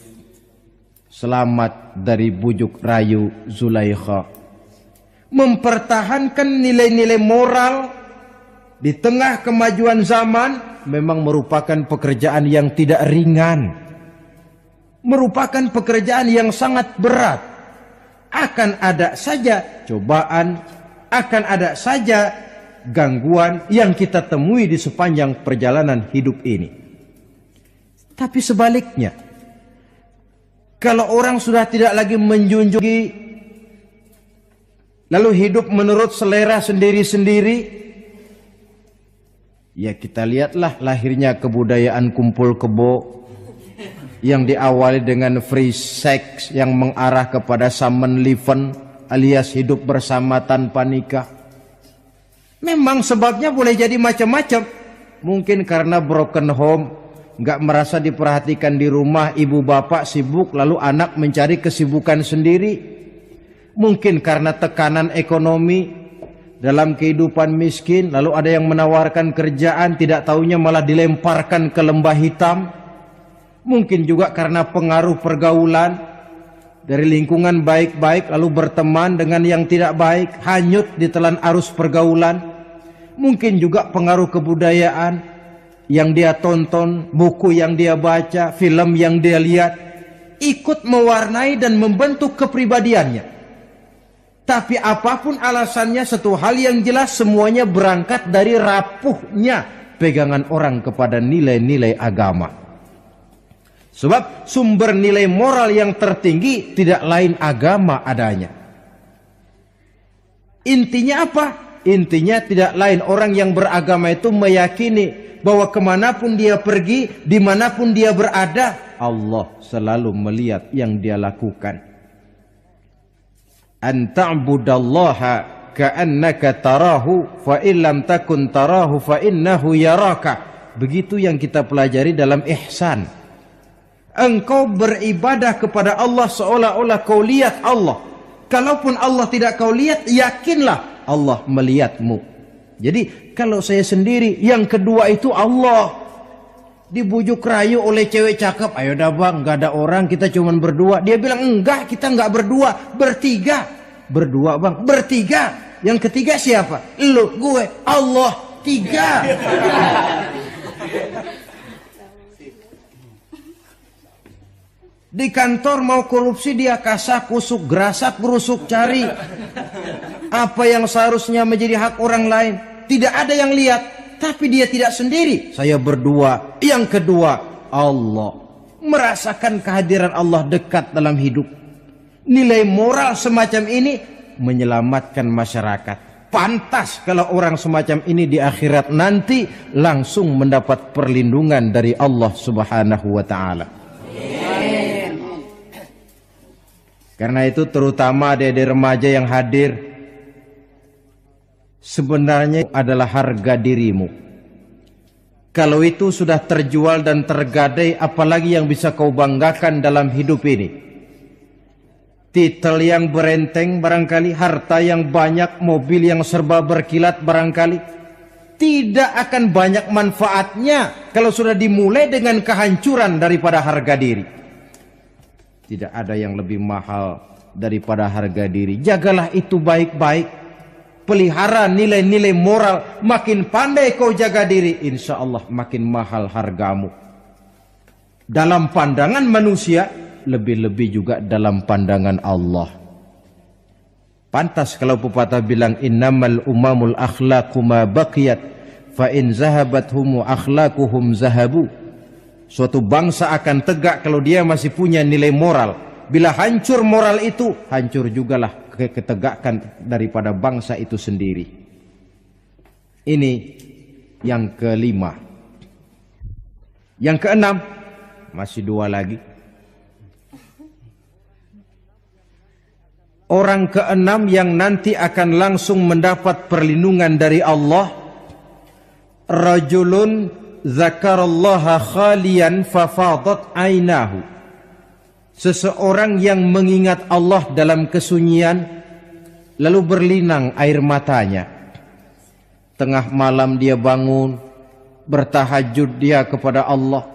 selamat dari bujuk rayu Zulaikha. Mempertahankan nilai-nilai moral di tengah kemajuan zaman memang merupakan pekerjaan yang tidak ringan. Merupakan pekerjaan yang sangat berat. Akan ada saja cobaan, akan ada saja gangguan yang kita temui di sepanjang perjalanan hidup ini. Tapi sebaliknya, kalau orang sudah tidak lagi menjunjung lalu hidup menurut selera sendiri-sendiri, ya kita lihatlah lahirnya kebudayaan kumpul kebo yang diawali dengan free sex yang mengarah kepada summon living alias hidup bersama tanpa nikah. Memang sebabnya boleh jadi macam-macam. Mungkin karena broken home, nggak merasa diperhatikan di rumah, ibu bapak sibuk lalu anak mencari kesibukan sendiri. Mungkin karena tekanan ekonomi dalam kehidupan miskin, lalu ada yang menawarkan kerjaan, tidak taunya malah dilemparkan ke lembah hitam. Mungkin juga karena pengaruh pergaulan dari lingkungan baik-baik lalu berteman dengan yang tidak baik, hanyut ditelan arus pergaulan. Mungkin juga pengaruh kebudayaan yang dia tonton, buku yang dia baca, film yang dia lihat, ikut mewarnai dan membentuk kepribadiannya. Tapi apapun alasannya, satu hal yang jelas, semuanya berangkat dari rapuhnya pegangan orang kepada nilai-nilai agama. Sebab sumber nilai moral yang tertinggi tidak lain agama adanya. Intinya apa? Intinya tidak lain orang yang beragama itu meyakini bahwa kemanapun dia pergi, dimanapun dia berada, Allah selalu melihat yang dia lakukan. An ta'budallaha ka'annaka tarahu fa illam takun tarahu fa innahu yaraka. Begitu yang kita pelajari dalam ihsan. Engkau beribadah kepada Allah seolah-olah kau lihat Allah. Kalaupun Allah tidak kau lihat, yakinlah Allah melihatmu. Jadi kalau saya sendiri, yang kedua itu Allah. Dibujuk rayu oleh cewek cakep, ayo dah bang, nggak ada orang, kita cuman berdua. Dia bilang enggak, kita nggak berdua, bertiga. Berdua bang, bertiga. Yang ketiga siapa? Lu, gue, Allah, tiga. Di kantor mau korupsi dia kasak kusuk, gerasak gerusuk, cari apa yang seharusnya menjadi hak orang lain. Tidak ada yang lihat, tapi dia tidak sendiri. Saya berdua. Yang kedua, Allah. Merasakan kehadiran Allah dekat dalam hidup. Nilai moral semacam ini menyelamatkan masyarakat. Pantas kalau orang semacam ini di akhirat nanti langsung mendapat perlindungan dari Allah Subhanahu wa ta'ala. Karena itu terutama adik-adik remaja yang hadir, sebenarnya adalah harga dirimu. Kalau itu sudah terjual dan tergadai, apalagi yang bisa kau banggakan dalam hidup ini? Titel yang berenteng barangkali, harta yang banyak, mobil yang serba berkilat barangkali. Tidak akan banyak manfaatnya kalau sudah dimulai dengan kehancuran daripada harga diri. Tidak ada yang lebih mahal daripada harga diri. Jagalah itu baik-baik. Pelihara nilai-nilai moral. Makin pandai kau jaga diri, insya Allah makin mahal hargamu. Dalam pandangan manusia, lebih-lebih juga dalam pandangan Allah. Pantas kalau pepatah bilang, innamal umamul akhlaqu ma baqiyat, fa in zahabat humu akhlaquhum zahabu. Suatu bangsa akan tegak kalau dia masih punya nilai moral. Bila hancur moral itu, hancur jugalah ketegakan daripada bangsa itu sendiri. Ini yang kelima. Yang keenam, masih dua lagi. Orang keenam yang nanti akan langsung mendapat perlindungan dari Allah, rajulun zakarallaha khalian fafadat ainahu. Seseorang yang mengingat Allah dalam kesunyian lalu berlinang air matanya. Tengah malam dia bangun, bertahajud dia kepada Allah.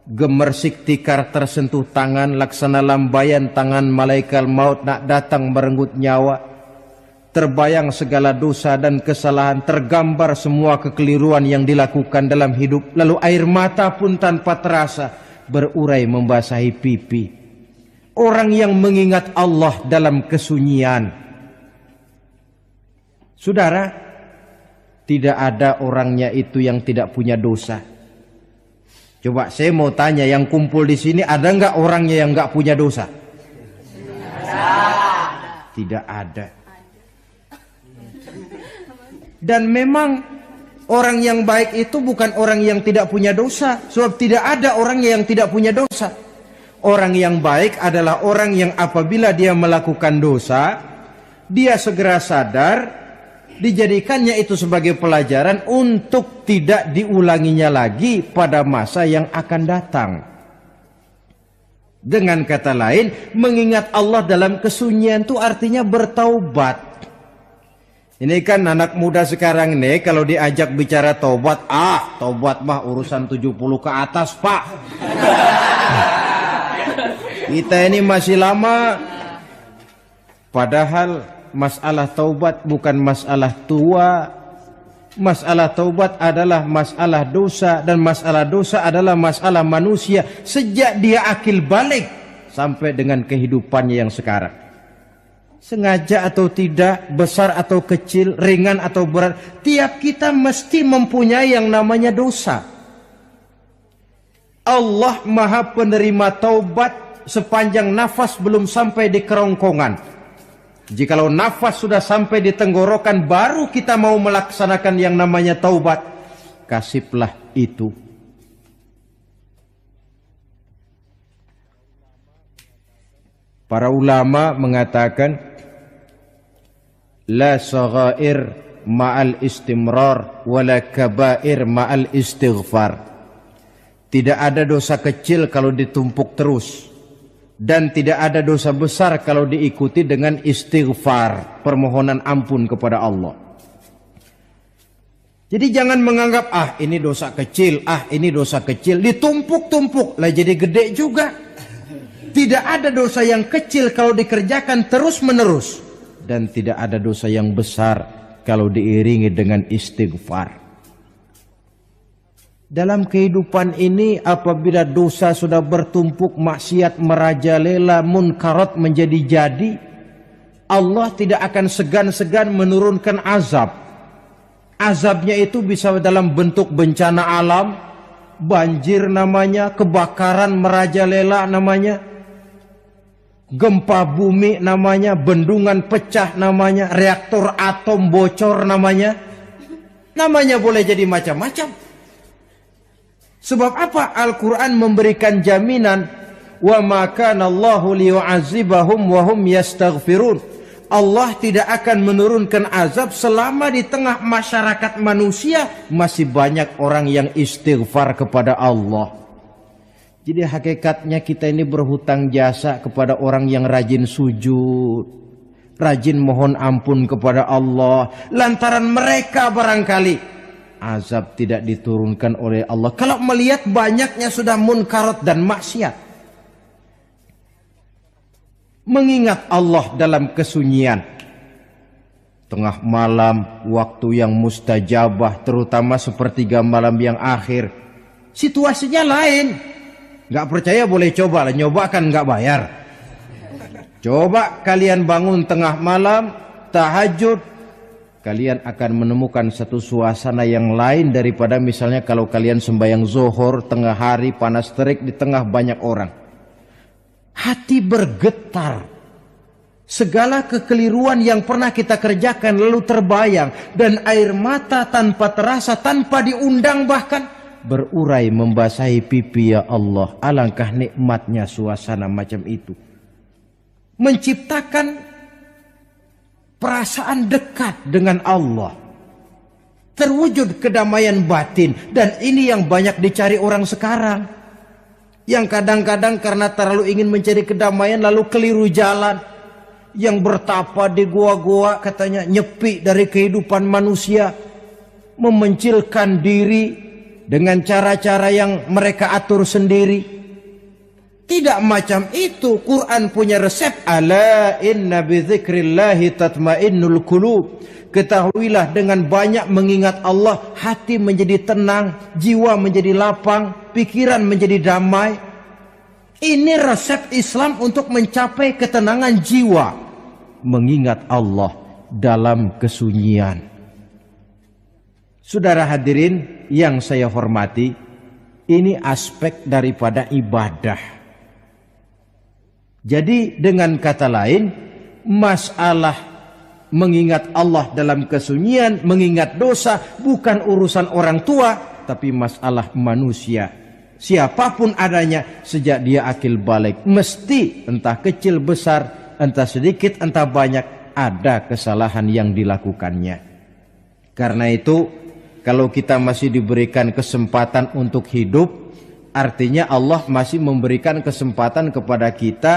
Gemersik tikar tersentuh tangan, laksana lambaian tangan malaikat maut nak datang merenggut nyawa. Terbayang segala dosa dan kesalahan, tergambar semua kekeliruan yang dilakukan dalam hidup. Lalu air mata pun tanpa terasa berurai membasahi pipi. Orang yang mengingat Allah dalam kesunyian. Saudara, Tidak ada orangnya itu yang tidak punya dosa. Coba saya mau tanya, yang kumpul di sini ada nggak orangnya yang nggak punya dosa? Tidak ada. Dan memang orang yang baik itu bukan orang yang tidak punya dosa, sebab tidak ada orang yang tidak punya dosa. Orang yang baik adalah orang yang apabila dia melakukan dosa, dia segera sadar, dijadikannya itu sebagai pelajaran untuk tidak diulanginya lagi pada masa yang akan datang. Dengan kata lain, mengingat Allah dalam kesunyian itu artinya bertaubat. Ini kan anak muda sekarang nih, kalau diajak bicara taubat, taubat mah urusan 70 ke atas, Pak. Kita ini masih lama. Padahal masalah taubat bukan masalah tua. Masalah taubat adalah masalah dosa, dan masalah dosa adalah masalah manusia sejak dia akil balik sampai dengan kehidupannya yang sekarang. Sengaja atau tidak, besar atau kecil, ringan atau berat, tiap kita mesti mempunyai yang namanya dosa. Allah Maha penerima taubat sepanjang nafas belum sampai di kerongkongan. Jikalau nafas sudah sampai di tenggorokan, baru kita mau melaksanakan yang namanya taubat. Kasihlah itu. Para ulama mengatakan, la saghair ma'al istimrar wala kabair ma'al istighfar. Tidak ada dosa kecil kalau ditumpuk terus, dan tidak ada dosa besar kalau diikuti dengan istighfar, permohonan ampun kepada Allah. Jadi jangan menganggap ini dosa kecil, ini dosa kecil, ditumpuk-tumpuk lah jadi gede juga. Tidak ada dosa yang kecil kalau dikerjakan terus-menerus, dan tidak ada dosa yang besar kalau diiringi dengan istighfar. Dalam kehidupan ini apabila dosa sudah bertumpuk, maksiat merajalela, munkarat menjadi jadi, Allah tidak akan segan-segan menurunkan azab. Azabnya itu bisa dalam bentuk bencana alam, banjir namanya, kebakaran merajalela namanya, gempa bumi namanya, bendungan pecah namanya, reaktor atom bocor namanya. Namanya boleh jadi macam-macam. Sebab apa? Al-Quran memberikan jaminan, wa ma kana Allahu liyu'adzibahum wa hum yastaghfirun. Allah tidak akan menurunkan azab selama di tengah masyarakat manusia masih banyak orang yang istighfar kepada Allah. Jadi hakikatnya kita ini berhutang jasa kepada orang yang rajin sujud, rajin mohon ampun kepada Allah. Lantaran mereka barangkali azab tidak diturunkan oleh Allah kalau melihat banyaknya sudah munkarat dan maksiat. Mengingat Allah dalam kesunyian, tengah malam, waktu yang mustajabah, terutama sepertiga malam yang akhir, situasinya lain. Gak percaya boleh coba, nyoba kan gak bayar. Coba kalian bangun tengah malam, tahajud, kalian akan menemukan satu suasana yang lain daripada misalnya kalau kalian sembahyang zuhur tengah hari panas terik di tengah banyak orang. Hati bergetar. Segala kekeliruan yang pernah kita kerjakan lalu terbayang, dan air mata tanpa terasa, tanpa diundang bahkan berurai membasahi pipi. Ya Allah, alangkah nikmatnya suasana macam itu. Menciptakan perasaan dekat dengan Allah, terwujud kedamaian batin. Dan ini yang banyak dicari orang sekarang, yang kadang-kadang karena terlalu ingin mencari kedamaian lalu keliru jalan. Yang bertapa di gua-gua katanya nyepi dari kehidupan manusia, memencilkan diri dengan cara-cara yang mereka atur sendiri. Tidak macam itu. Quran punya resep. Ala inna bidzikrillahi tatmainnul qulub. Ketahuilah dengan banyak mengingat Allah, hati menjadi tenang, jiwa menjadi lapang, pikiran menjadi damai. Ini resep Islam untuk mencapai ketenangan jiwa. Mengingat Allah dalam kesunyian. Saudara hadirin yang saya hormati, ini aspek daripada ibadah. Jadi dengan kata lain, masalah mengingat Allah dalam kesunyian, mengingat dosa bukan urusan orang tua, tapi masalah manusia. Siapapun adanya, sejak dia akil balik, mesti entah kecil besar, entah sedikit entah banyak, ada kesalahan yang dilakukannya. Karena itu, kalau kita masih diberikan kesempatan untuk hidup, artinya Allah masih memberikan kesempatan kepada kita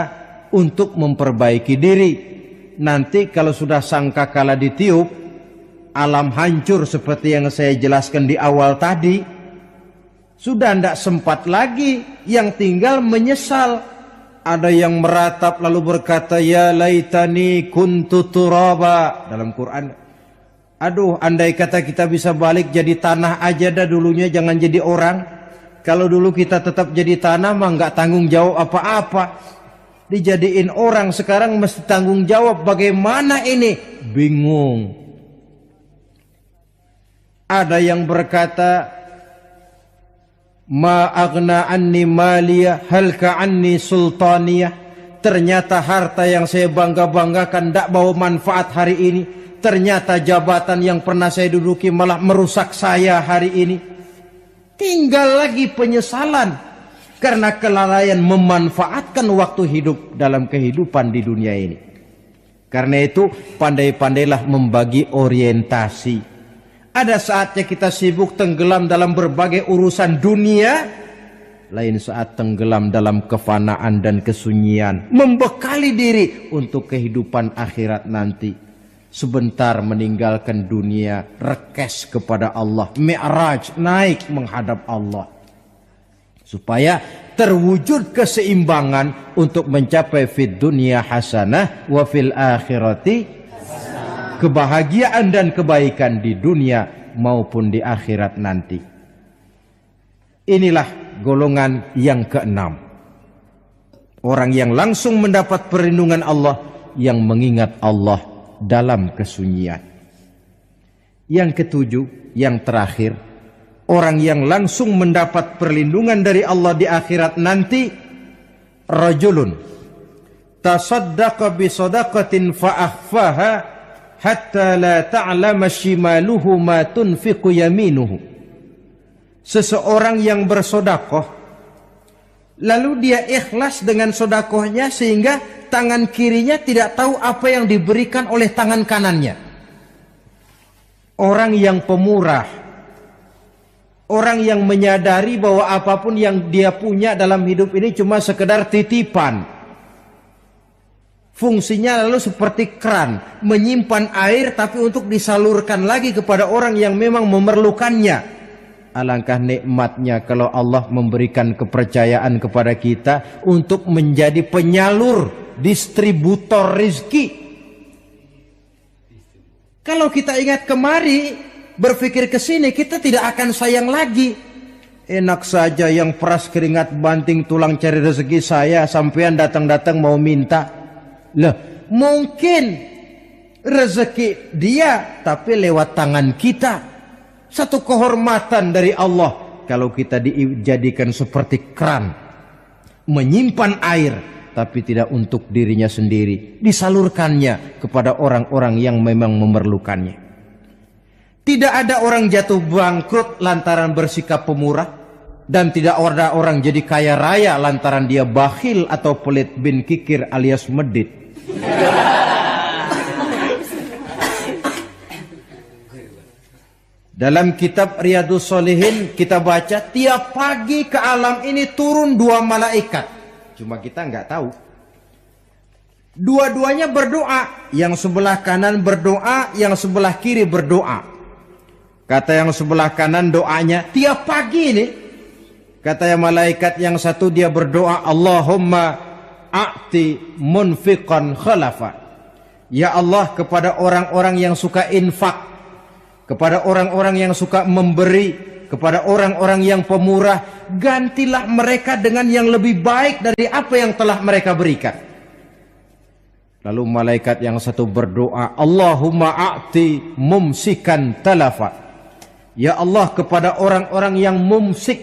untuk memperbaiki diri. Nanti kalau sudah sangkakala ditiup, alam hancur seperti yang saya jelaskan di awal tadi, sudah tidak sempat lagi, yang tinggal menyesal. Ada yang meratap lalu berkata, ya laitani kuntu turaba. Dalam Quran, aduh, andai kata kita bisa balik jadi tanah aja dah dulunya, jangan jadi orang. Kalau dulu kita tetap jadi tanah mah nggak tanggung jawab apa-apa. Dijadiin orang sekarang mesti tanggung jawab. Bagaimana ini? Bingung. Ada yang berkata, ma aghna anni maliyah halka anni sultaniyah. Ternyata harta yang saya bangga-banggakan tidak bawa manfaat hari ini. Ternyata jabatan yang pernah saya duduki malah merusak saya hari ini. Tinggal lagi penyesalan karena kelalaian memanfaatkan waktu hidup dalam kehidupan di dunia ini. Karena itu pandai-pandailah membagi orientasi. Ada saatnya kita sibuk tenggelam dalam berbagai urusan dunia, lain saat tenggelam dalam kefanaan dan kesunyian, membekali diri untuk kehidupan akhirat nanti. Sebentar meninggalkan dunia, rekes kepada Allah, mi'raj, naik menghadap Allah, supaya terwujud keseimbangan untuk mencapai fid dunya hasanah wa fil akhirati hasanah. Kebahagiaan dan kebaikan di dunia maupun di akhirat nanti. Inilah golongan yang keenam, orang yang langsung mendapat perlindungan Allah, yang mengingat Allah dalam kesunyian. Yang ketujuh, yang terakhir, orang yang langsung mendapat perlindungan dari Allah di akhirat nanti, rajulun tasaddaqa bi sadaqatin fa akhfaha hatta la ta'lama shimaluhu ma tunfiqu yaminuhu. Seseorang yang bersedekah, lalu dia ikhlas dengan sedekahnya sehingga tangan kirinya tidak tahu apa yang diberikan oleh tangan kanannya. Orang yang pemurah, orang yang menyadari bahwa apapun yang dia punya dalam hidup ini cuma sekedar titipan. Fungsinya lalu seperti keran, menyimpan air tapi untuk disalurkan lagi kepada orang yang memang memerlukannya. Alangkah nikmatnya kalau Allah memberikan kepercayaan kepada kita untuk menjadi penyalur, distributor rezeki. Kalau kita ingat kemari, berpikir ke sini, kita tidak akan sayang lagi. Enak saja yang peras keringat banting tulang cari rezeki saya, sampean datang-datang mau minta. Lah, mungkin rezeki dia tapi lewat tangan kita. Satu kehormatan dari Allah kalau kita dijadikan seperti keran, menyimpan air tapi tidak untuk dirinya sendiri, disalurkannya kepada orang-orang yang memang memerlukannya. Tidak ada orang jatuh bangkrut lantaran bersikap pemurah, dan tidak ada orang jadi kaya raya lantaran dia bakhil atau pelit bin kikir alias medit. Dalam kitab Riyadhus Shalihin kita baca, tiap pagi ke alam ini turun 2 malaikat. Cuma kita nggak tahu. Dua-duanya berdoa. Yang sebelah kanan berdoa, yang sebelah kiri berdoa. Kata yang sebelah kanan doanya tiap pagi ini. Kata yang malaikat yang satu dia berdoa, Allahumma a'ti munfiqan khalafa. Ya Allah, kepada orang-orang yang suka infak, kepada orang-orang yang suka memberi, kepada orang-orang yang pemurah, gantilah mereka dengan yang lebih baik dari apa yang telah mereka berikan. Lalu malaikat yang satu berdoa, Allahumma a'ti mumsikan talafa. Ya Allah, kepada orang-orang yang mumsik,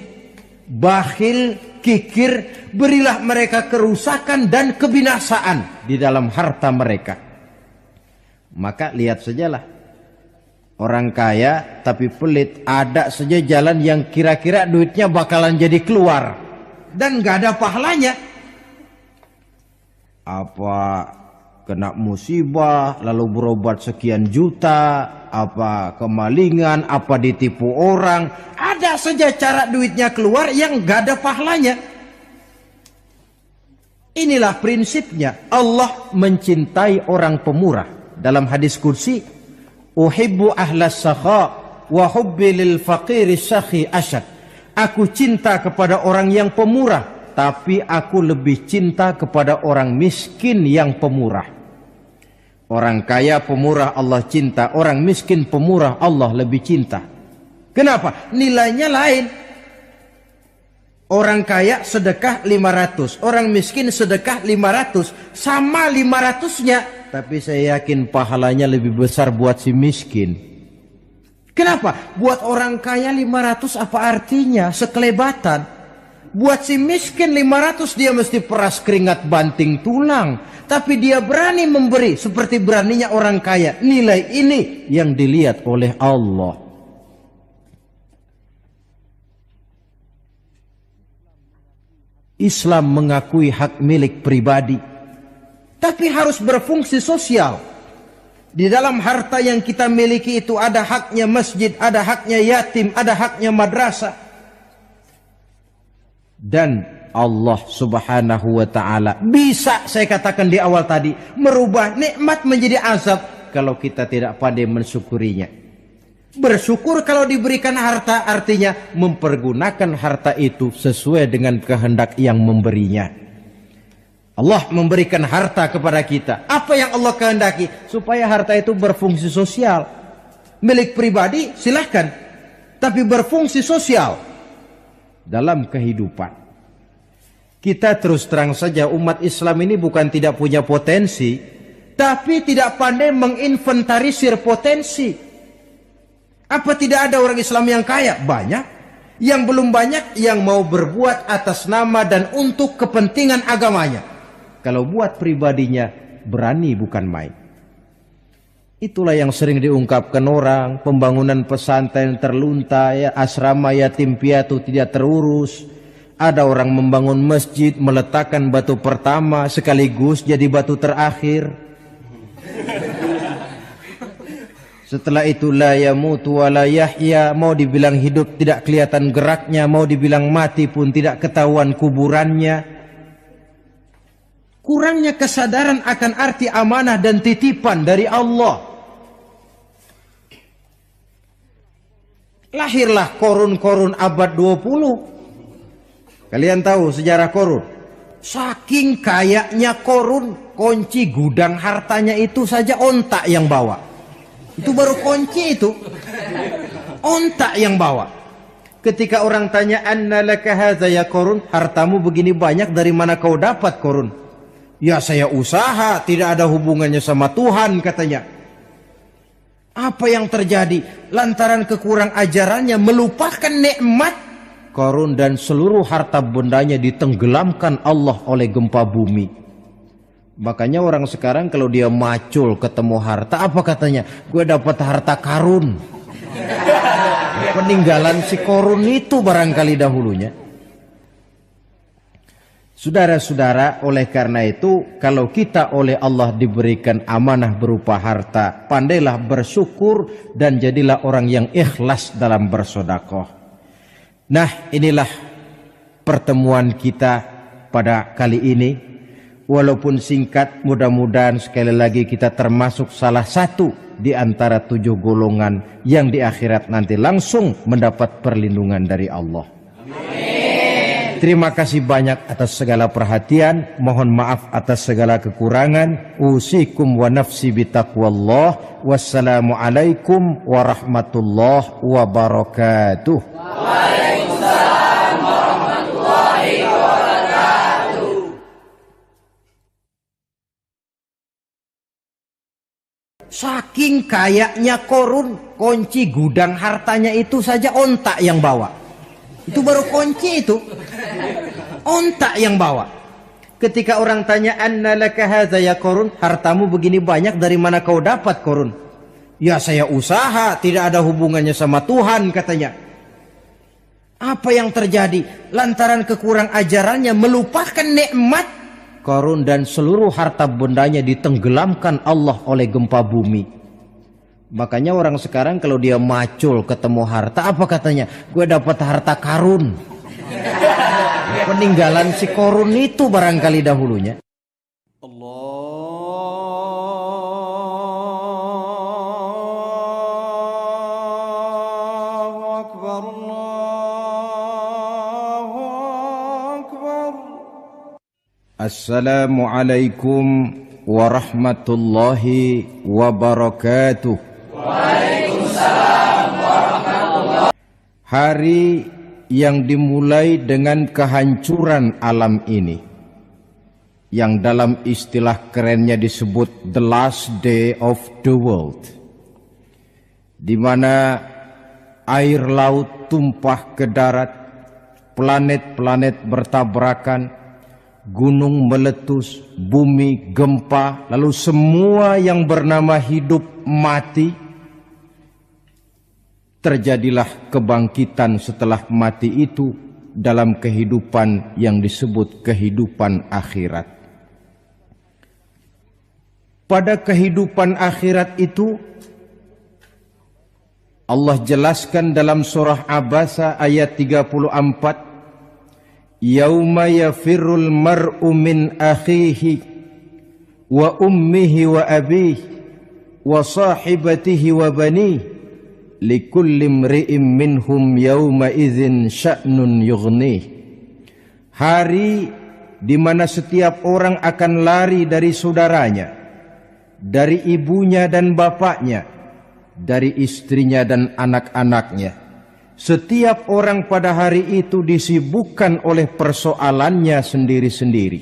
bakhil, kikir, berilah mereka kerusakan dan kebinasaan di dalam harta mereka. Maka lihat sajalah, orang kaya tapi pelit, ada saja jalan yang kira-kira duitnya bakalan jadi keluar dan gak ada pahalanya. Apa kena musibah lalu berobat sekian juta, apa kemalingan, apa ditipu orang, ada saja cara duitnya keluar yang gak ada pahalanya. Inilah prinsipnya. Allah mencintai orang pemurah. Dalam hadis qudsi, uhibbu ahlas sakha wa hubbi lil faqiri sakhi asyad. Aku cinta kepada orang yang pemurah, tapi aku lebih cinta kepada orang miskin yang pemurah. Orang kaya pemurah Allah cinta, orang miskin pemurah Allah lebih cinta. Kenapa? Nilainya lain. Orang kaya sedekah 500, orang miskin sedekah 500, sama 500-nya, tapi saya yakin pahalanya lebih besar buat si miskin. Kenapa? Buat orang kaya 500 apa artinya? Sekelebatan. Buat si miskin 500 dia mesti peras keringat banting tulang. Tapi dia berani memberi seperti beraninya orang kaya. Nilai ini yang dilihat oleh Allah. Islam mengakui hak milik pribadi, tapi harus berfungsi sosial. Di dalam harta yang kita miliki itu ada haknya masjid, ada haknya yatim, ada haknya madrasah. Dan Allah subhanahu wa ta'ala bisa, saya katakan di awal tadi, merubah nikmat menjadi azab kalau kita tidak pandai mensyukurinya. Bersyukur kalau diberikan harta artinya mempergunakan harta itu sesuai dengan kehendak yang memberinya. Allah memberikan harta kepada kita. Apa yang Allah kehendaki? Supaya harta itu berfungsi sosial. Milik pribadi silahkan, tapi berfungsi sosial dalam kehidupan. Kita terus terang saja, umat Islam ini bukan tidak punya potensi, tapi tidak pandai menginventarisir potensi. Apa tidak ada orang Islam yang kaya? Banyak. Yang belum banyak yang mau berbuat atas nama dan untuk kepentingan agamanya. Kalau buat pribadinya berani bukan main. Itulah yang sering diungkapkan orang, pembangunan pesantren terlunta, ya, asrama yatim piatu tidak terurus. Ada orang membangun masjid, meletakkan batu pertama sekaligus jadi batu terakhir. Setelah itu la yamutu wa la yahya, mau dibilang hidup tidak kelihatan geraknya, mau dibilang mati pun tidak ketahuan kuburannya. Kurangnya kesadaran akan arti amanah dan titipan dari Allah. Lahirlah korun-korun abad 20. Kalian tahu sejarah korun? Saking kayanya korun, kunci gudang hartanya itu saja onta yang bawa. Itu baru kunci itu. Onta yang bawa. Ketika orang tanya, "Anna laka hadza ya Korun?" Hartamu begini banyak, dari mana kau dapat Korun? Ya saya usaha, tidak ada hubungannya sama Tuhan katanya. Apa yang terjadi? Lantaran kekurang ajarannya melupakan nikmat, Korun dan seluruh harta bendanya ditenggelamkan Allah oleh gempa bumi. Makanya orang sekarang kalau dia macul ketemu harta, apa katanya? Gue dapat harta karun. Peninggalan si Korun itu barangkali dahulunya. Saudara-saudara, oleh karena itu, kalau kita oleh Allah diberikan amanah berupa harta, pandailah bersyukur dan jadilah orang yang ikhlas dalam bersedekah. Nah, inilah pertemuan kita pada kali ini. Walaupun singkat, mudah-mudahan sekali lagi kita termasuk salah satu di antara 7 golongan yang di akhirat nanti langsung mendapat perlindungan dari Allah. Amin. Terima kasih banyak atas segala perhatian. Mohon maaf atas segala kekurangan. Usikum wa nafsi bitaqwallah. Wassalamualaikum warahmatullahi wabarakatuh. Waalaikumsalam warahmatullahi wabarakatuh. Saking kayaknya Korun, kunci gudang hartanya itu saja onta yang bawa. Itu baru kunci itu. Onta yang bawa. Ketika orang tanya, "Anna laka hadza ya Korun?" Hartamu begini banyak, dari mana kau dapat Korun? "Ya saya usaha, tidak ada hubungannya sama Tuhan," katanya. Apa yang terjadi? Lantaran kekurang ajarannya, melupakan nikmat, Korun dan seluruh harta bendanya ditenggelamkan Allah oleh gempa bumi. Makanya orang sekarang kalau dia macul ketemu harta, apa katanya? "Gue dapat harta karun." Peninggalan si Korun itu barangkali dahulunya. Allahu Akbar, Allahu Akbar. Assalamualaikum warahmatullahi wabarakatuh. Waalaikumsalam warahmatullahi. Hari yang dimulai dengan kehancuran alam ini, yang dalam istilah kerennya disebut the last day of the world, di mana air laut tumpah ke darat, planet-planet bertabrakan, gunung meletus, bumi gempa, lalu semua yang bernama hidup mati. Terjadilah kebangkitan setelah mati itu dalam kehidupan yang disebut kehidupan akhirat. Pada kehidupan akhirat itu Allah jelaskan dalam surah Abasa ayat 34, "Yauma yafirrul mar'u min akhihi wa ummihi wa abihi wa sahibatihi wa banihi likulli imri'in minhum yawma idzin sya'nun yughnih." Hari di mana setiap orang akan lari dari saudaranya, dari ibunya dan bapaknya, dari istrinya dan anak-anaknya. Setiap orang pada hari itu disibukkan oleh persoalannya sendiri-sendiri.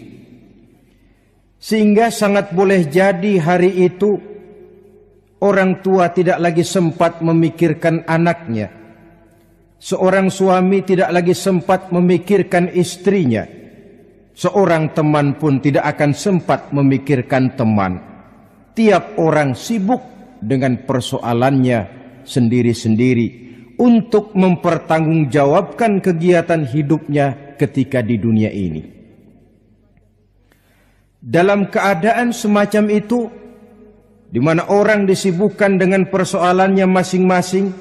Sehingga sangat boleh jadi hari itu orang tua tidak lagi sempat memikirkan anaknya. Seorang suami tidak lagi sempat memikirkan istrinya. Seorang teman pun tidak akan sempat memikirkan teman. Tiap orang sibuk dengan persoalannya sendiri-sendiri untuk mempertanggungjawabkan kegiatan hidupnya ketika di dunia ini. Dalam keadaan semacam itu, di mana orang disibukkan dengan persoalannya masing-masing,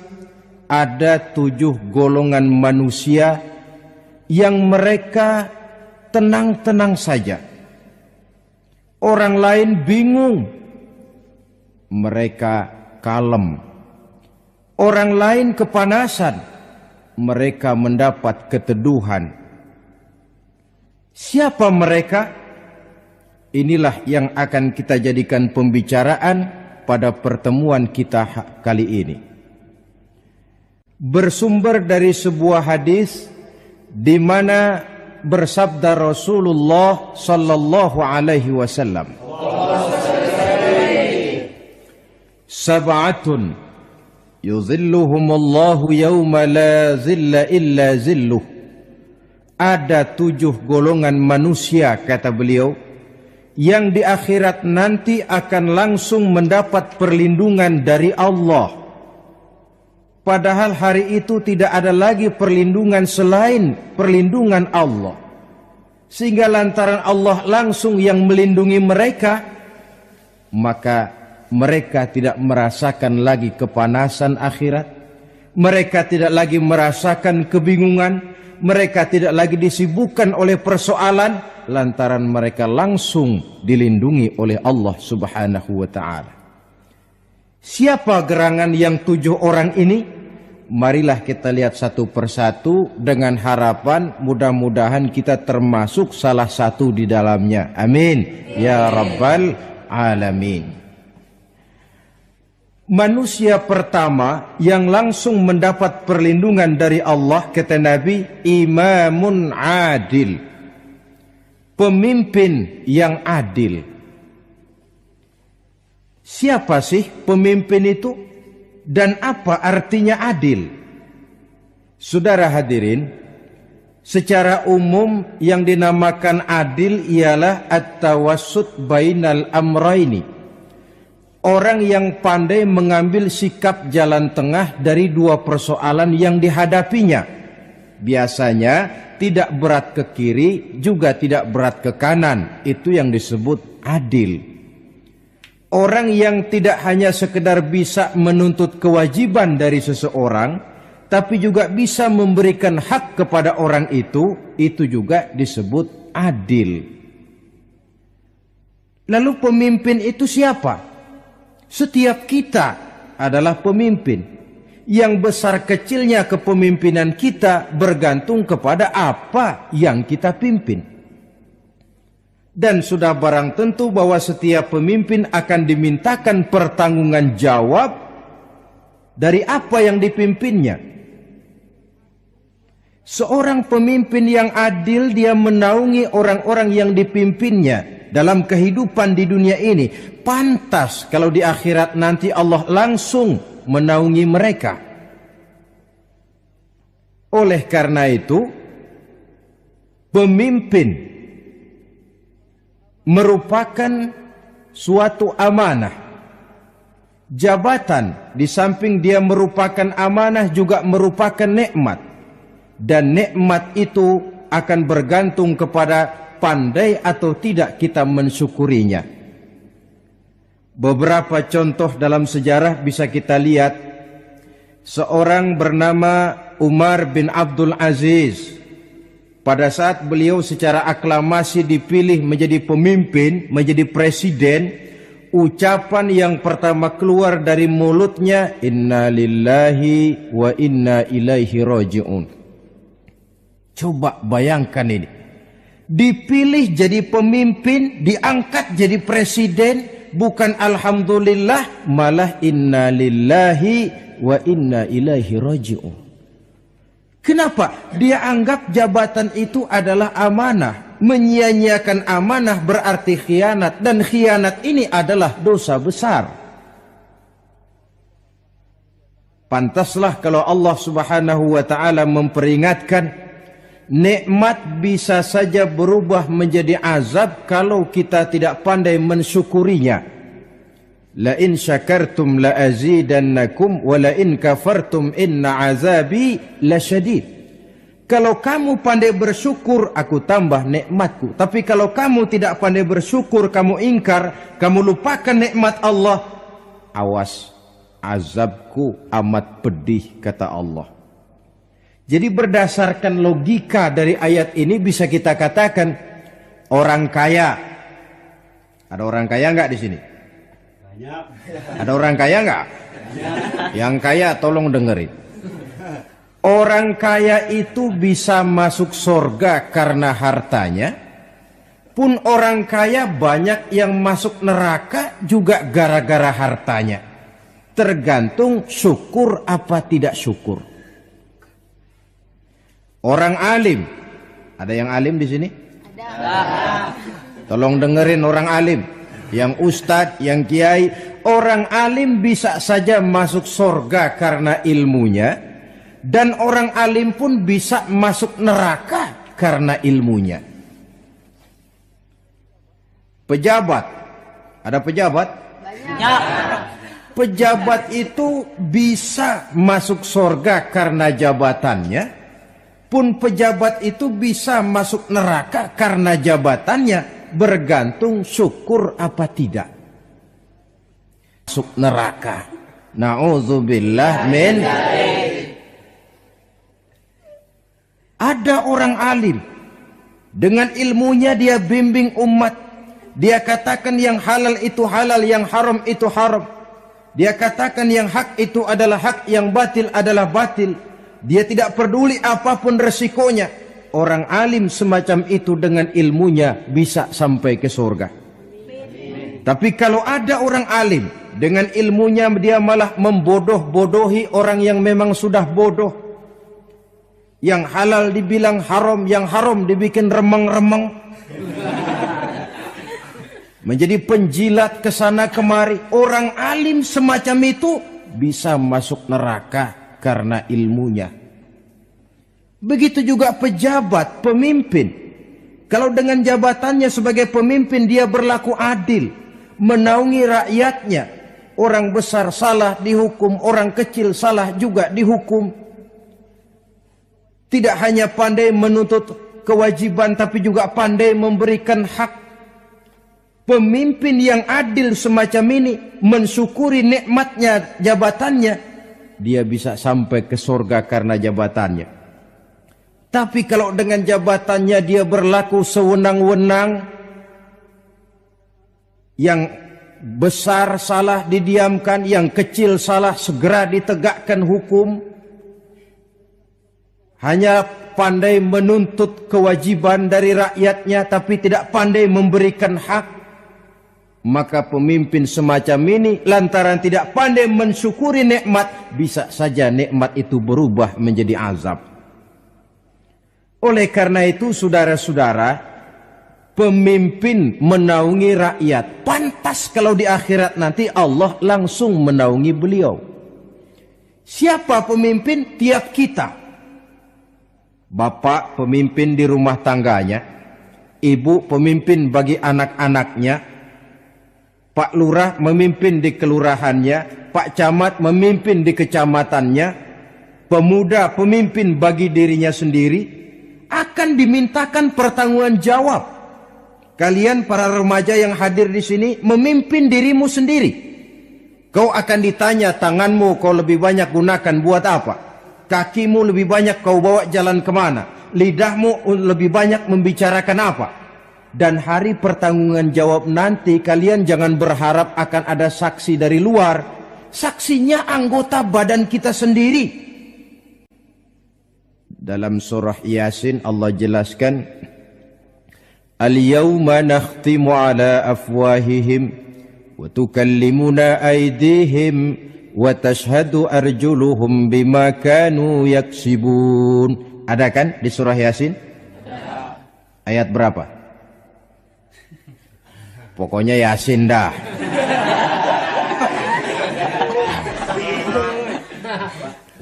ada 7 golongan manusia yang mereka tenang-tenang saja. Orang lain bingung, mereka kalem. Orang lain kepanasan, mereka mendapat keteduhan. Siapa mereka? Inilah yang akan kita jadikan pembicaraan pada pertemuan kita kali ini. Bersumber dari sebuah hadis di mana bersabda Rasulullah sallallahu alaihi wasallam, "Sab'atun yuzilluhumullahu yawma la zilla illa zilluh." Ada 7 golongan manusia, kata beliau, yang di akhirat nanti akan langsung mendapat perlindungan dari Allah. Padahal hari itu tidak ada lagi perlindungan selain perlindungan Allah. Sehingga lantaran Allah langsung yang melindungi mereka, maka mereka tidak merasakan lagi kepanasan akhirat. Mereka tidak lagi merasakan kebingungan. Mereka tidak lagi disibukkan oleh persoalan, lantaran mereka langsung dilindungi oleh Allah Subhanahu wa ta'ala. Siapa gerangan yang 7 orang ini? Marilah kita lihat satu persatu dengan harapan mudah-mudahan kita termasuk salah satu di dalamnya. Amin ya rabbal alamin. Manusia pertama yang langsung mendapat perlindungan dari Allah, kata Nabi, imamun adil, pemimpin yang adil. Siapa sih pemimpin itu? Dan apa artinya adil? Saudara hadirin, secara umum yang dinamakan adil ialah at-tawassut bainal amraini. Orang yang pandai mengambil sikap jalan tengah dari dua persoalan yang dihadapinya. Biasanya tidak berat ke kiri, juga tidak berat ke kanan. Itu yang disebut adil. Orang yang tidak hanya sekedar bisa menuntut kewajiban dari seseorang, tapi juga bisa memberikan hak kepada orang itu juga disebut adil. Lalu pemimpin itu siapa? Setiap kita adalah pemimpin. Yang besar kecilnya kepemimpinan kita bergantung kepada apa yang kita pimpin. Dan sudah barang tentu bahwa setiap pemimpin akan dimintakan pertanggungan jawab dari apa yang dipimpinnya. Seorang pemimpin yang adil, dia menaungi orang-orang yang dipimpinnya dalam kehidupan di dunia ini. Pantas kalau di akhirat nanti Allah langsung menaungi mereka. Oleh karena itu, pemimpin merupakan suatu amanah. Jabatan di samping dia merupakan amanah juga merupakan nikmat. Dan nikmat itu akan bergantung kepada pandai atau tidak kita mensyukurinya. Beberapa contoh dalam sejarah bisa kita lihat. Seorang bernama Umar bin Abdul Aziz. Pada saat beliau secara aklamasi dipilih menjadi pemimpin, menjadi presiden, ucapan yang pertama keluar dari mulutnya, inna lillahi wa inna ilaihi raji'un. Coba bayangkan ini. Dipilih jadi pemimpin, diangkat jadi presiden, bukan alhamdulillah, malah inna lillahi wa inna ilaihi raji'un. Kenapa? Dia anggap jabatan itu adalah amanah. Menyia-nyiakan amanah berarti khianat, dan khianat ini adalah dosa besar. Pantaslah kalau Allah Subhanahu wa taala memperingatkan, nikmat bisa saja berubah menjadi azab kalau kita tidak pandai mensyukurinya. La in syakartum la azidannakum wa la in kafartum inna azabi lasyadid. Kalau kamu pandai bersyukur, aku tambah nikmatku. Tapi kalau kamu tidak pandai bersyukur, kamu ingkar, kamu lupakan nikmat Allah, awas, azabku amat pedih, kata Allah. Jadi berdasarkan logika dari ayat ini bisa kita katakan orang kaya. Ada orang kaya enggak di sini? Banyak. Ada orang kaya enggak? Banyak. Yang kaya tolong dengerin. Orang kaya itu bisa masuk surga karena hartanya. Pun orang kaya banyak yang masuk neraka juga gara-gara hartanya. Tergantung syukur apa tidak syukur. Orang alim, ada yang alim di sini? Ada. Tolong dengerin orang alim, yang ustadz, yang kiai. Orang alim bisa saja masuk surga karena ilmunya, dan orang alim pun bisa masuk neraka karena ilmunya. Pejabat, ada pejabat? Banyak. Pejabat itu bisa masuk surga karena jabatannya. Pun pejabat itu bisa masuk neraka karena jabatannya, bergantung syukur apa tidak. Masuk neraka. Na'udzubillah min. Ada orang alim, dengan ilmunya dia bimbing umat. Dia katakan yang halal itu halal, yang haram itu haram. Dia katakan yang hak itu adalah hak, yang batil adalah batil. Dia tidak peduli apapun resikonya. Orang alim semacam itu dengan ilmunya bisa sampai ke surga. Tapi kalau ada orang alim, dengan ilmunya dia malah membodoh-bodohi orang yang memang sudah bodoh. Yang halal dibilang haram, yang haram dibikin remeng-remeng. menjadi penjilat ke sana kemari. Orang alim semacam itu bisa masuk neraka karena ilmunya. Begitu juga pejabat, pemimpin. Kalau dengan jabatannya sebagai pemimpin dia berlaku adil, menaungi rakyatnya. Orang besar salah dihukum, orang kecil salah juga dihukum. Tidak hanya pandai menuntut kewajiban tapi juga pandai memberikan hak. Pemimpin yang adil semacam ini mensyukuri nikmatnya jabatannya, dia bisa sampai ke surga karena jabatannya. Tapi kalau dengan jabatannya dia berlaku sewenang-wenang, yang besar salah didiamkan, yang kecil salah segera ditegakkan hukum, hanya pandai menuntut kewajiban dari rakyatnya tapi tidak pandai memberikan hak, maka pemimpin semacam ini lantaran tidak pandai mensyukuri nikmat, bisa saja nikmat itu berubah menjadi azab. Oleh karena itu saudara-saudara, pemimpin menaungi rakyat. Pantas kalau di akhirat nanti Allah langsung menaungi beliau. Siapa pemimpin? Tiap kita. Bapak pemimpin di rumah tangganya, ibu pemimpin bagi anak-anaknya, Pak Lurah memimpin di kelurahannya, Pak Camat memimpin di kecamatannya, pemuda pemimpin bagi dirinya sendiri, akan dimintakan pertanggungan jawab. Kalian para remaja yang hadir di sini memimpin dirimu sendiri. Kau akan ditanya, tanganmu kau lebih banyak gunakan buat apa? Kakimu lebih banyak kau bawa jalan kemana? Lidahmu lebih banyak membicarakan apa? Dan hari pertanggungan jawab nanti kalian jangan berharap akan ada saksi dari luar. Saksinya anggota badan kita sendiri. Dalam surah Yasin Allah jelaskan, Al-yawma nakhtimu ala afwahihim wa tukallimuna aydihim wa tashhadu arjuluhum bima kanu yaksibun. Ada kan di surah Yasin? Ayat berapa? Pokoknya Yasin dah.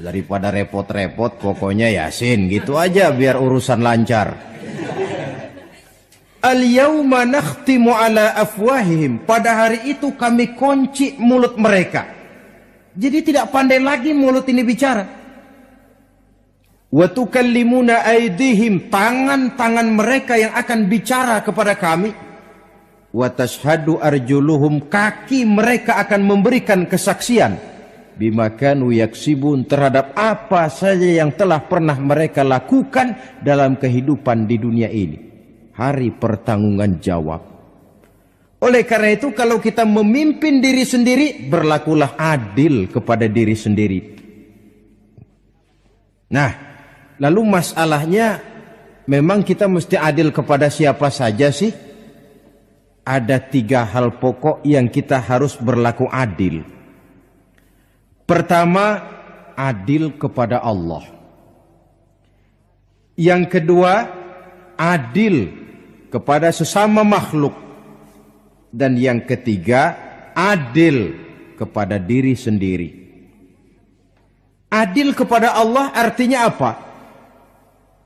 Daripada repot-repot, pokoknya Yasin gitu aja biar urusan lancar. Al-yawma nakhtimu ala afwahihim. Pada hari itu kami kunci mulut mereka. Jadi tidak pandai lagi mulut ini bicara. Wa tukallimuna aydihim. Tangan-tangan mereka yang akan bicara kepada kami. Wa tashhadu arjuluhum. Kaki mereka akan memberikan kesaksian. Bima kanu yaksibun, terhadap apa saja yang telah pernah mereka lakukan dalam kehidupan di dunia ini. Hari pertanggungan jawab. Oleh karena itu kalau kita memimpin diri sendiri, berlakulah adil kepada diri sendiri. Nah, lalu masalahnya memang kita mesti adil kepada siapa saja sih? Ada 3 hal pokok yang kita harus berlaku adil. Pertama, adil kepada Allah. Yang kedua, adil kepada sesama makhluk. Dan yang ketiga, adil kepada diri sendiri. Adil kepada Allah artinya apa?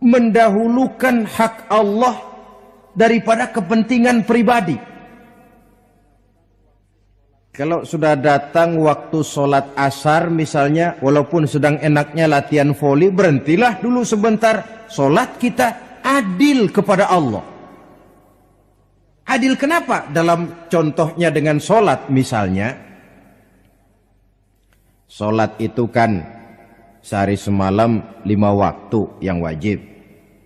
Mendahulukan hak Allah daripada kepentingan pribadi. Kalau sudah datang waktu sholat asar misalnya, walaupun sedang enaknya latihan voli, berhentilah dulu sebentar. Sholat kita adil kepada Allah. Adil kenapa? Dalam contohnya dengan sholat misalnya. Sholat itu kan sehari semalam 5 waktu yang wajib.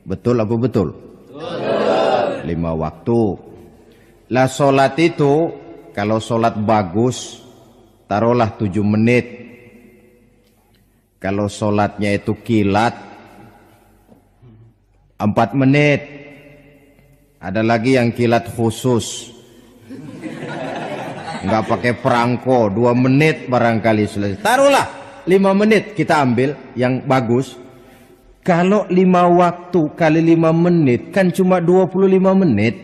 Betul apa betul? Betul. 5 waktu. Lah sholat itu, kalau sholat bagus, taruhlah 7 menit. Kalau sholatnya itu kilat, 4 menit. Ada lagi yang kilat khusus, nggak pakai perangko, 2 menit barangkali selesai. Taruhlah 5 menit kita ambil yang bagus. Kalau 5 waktu kali 5 menit kan cuma 25 menit.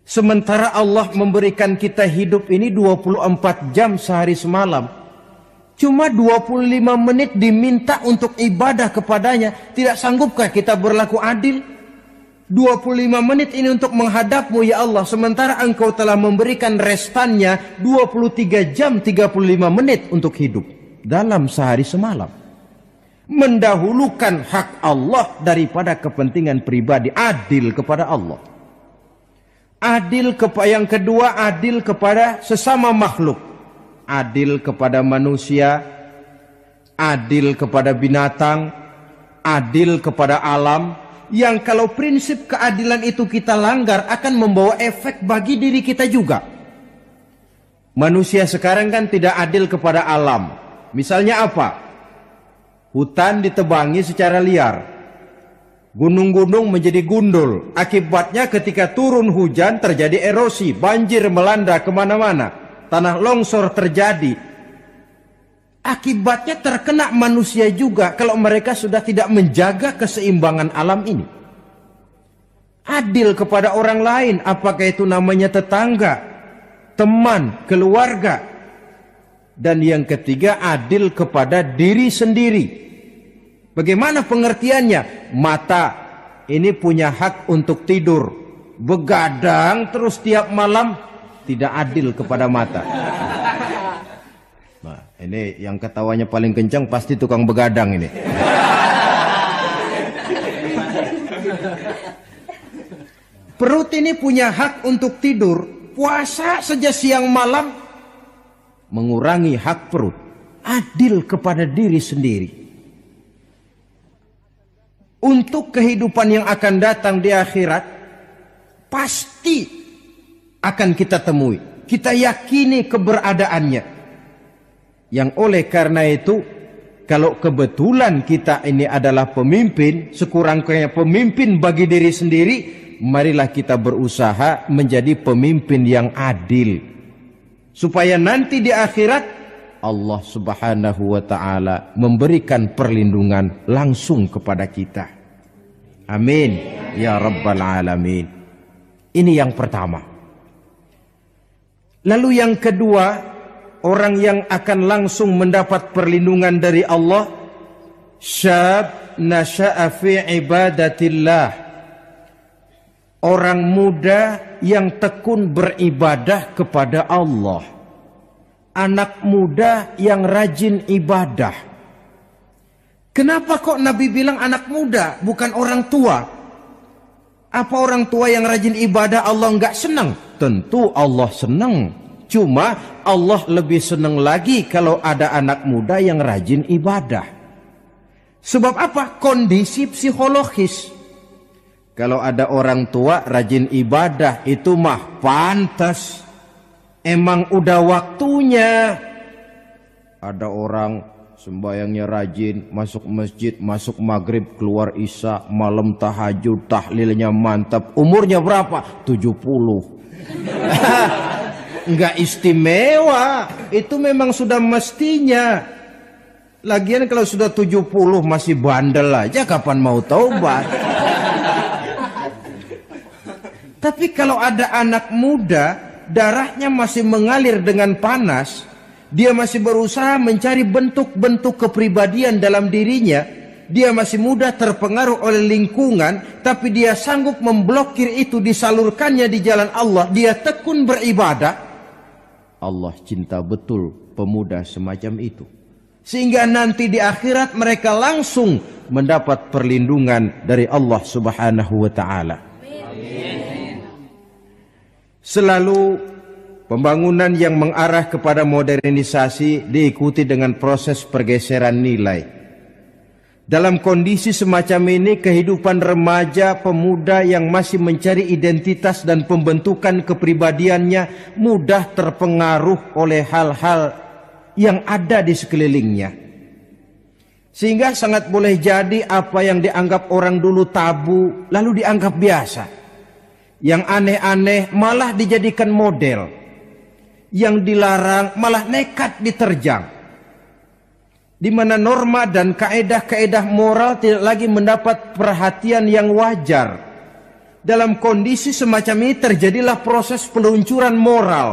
Sementara Allah memberikan kita hidup ini 24 jam sehari semalam. Cuma 25 menit diminta untuk ibadah kepadanya. Tidak sanggupkah kita berlaku adil? 25 menit ini untuk menghadapmu ya Allah. Sementara engkau telah memberikan restannya 23 jam 35 menit untuk hidup dalam sehari semalam. Mendahulukan hak Allah daripada kepentingan pribadi. Adil kepada Allah. Adil yang kedua, adil kepada sesama makhluk. Adil kepada manusia, adil kepada binatang, adil kepada alam. Yang kalau prinsip keadilan itu kita langgar akan membawa efek bagi diri kita juga. Manusia sekarang kan tidak adil kepada alam. Misalnya apa? Hutan ditebangi secara liar. Gunung-gunung menjadi gundul. Akibatnya ketika turun hujan terjadi erosi. Banjir melanda kemana-mana. Tanah longsor terjadi. Akibatnya terkena manusia juga. Kalau mereka sudah tidak menjaga keseimbangan alam ini. Adil kepada orang lain. Apakah itu namanya tetangga, teman, keluarga. Dan yang ketiga, adil kepada diri sendiri. Bagaimana pengertiannya? Mata ini punya hak untuk tidur. Begadang terus tiap malam, tidak adil kepada mata. Nah, ini yang ketawanya paling kencang pasti tukang begadang ini. Perut ini punya hak untuk tidur. Puasa saja siang malam mengurangi hak perut. Adil kepada diri sendiri. Untuk kehidupan yang akan datang di akhirat, pasti akan kita temui. Kita yakini keberadaannya. Yang oleh karena itu, kalau kebetulan kita ini adalah pemimpin, sekurang-kurangnya pemimpin bagi diri sendiri, marilah kita berusaha menjadi pemimpin yang adil. Supaya nanti di akhirat, Allah Subhanahu wa ta'ala memberikan perlindungan langsung kepada kita. Amin ya rabbal alamin. Ini yang pertama. Lalu yang kedua, orang yang akan langsung mendapat perlindungan dari Allah, syab nasha'a fi ibadatillah. Orang muda yang tekun beribadah kepada Allah. Anak muda yang rajin ibadah. Kenapa kok Nabi bilang anak muda, bukan orang tua? Apa orang tua yang rajin ibadah Allah enggak senang? Tentu Allah senang. Cuma Allah lebih senang lagi kalau ada anak muda yang rajin ibadah. Sebab apa? Kondisi psikologis. Kalau ada orang tua rajin ibadah, itu mah pantas. Emang udah waktunya. Ada orang sembayangnya rajin, masuk masjid, masuk maghrib, keluar isya, malam tahajud, tahlilnya mantap. Umurnya berapa? 70. Enggak istimewa. Itu memang sudah mestinya. Lagian kalau sudah 70 masih bandel aja, kapan mau taubat? Tapi kalau ada anak muda, darahnya masih mengalir dengan panas, dia masih berusaha mencari bentuk-bentuk kepribadian dalam dirinya, dia masih mudah terpengaruh oleh lingkungan, tapi dia sanggup memblokir itu, disalurkannya di jalan Allah, dia tekun beribadah. Allah cinta betul pemuda semacam itu. Sehingga nanti di akhirat mereka langsung mendapat perlindungan dari Allah Subhanahu wa ta'ala. Selalu pembangunan yang mengarah kepada modernisasi diikuti dengan proses pergeseran nilai. Dalam kondisi semacam ini, kehidupan remaja pemuda yang masih mencari identitas dan pembentukan kepribadiannya mudah terpengaruh oleh hal-hal yang ada di sekelilingnya. Sehingga sangat boleh jadi apa yang dianggap orang dulu tabu lalu dianggap biasa. Yang aneh-aneh malah dijadikan model. Yang dilarang malah nekat diterjang. Di mana norma dan kaedah-kaedah moral tidak lagi mendapat perhatian yang wajar. Dalam kondisi semacam ini terjadilah proses peluncuran moral.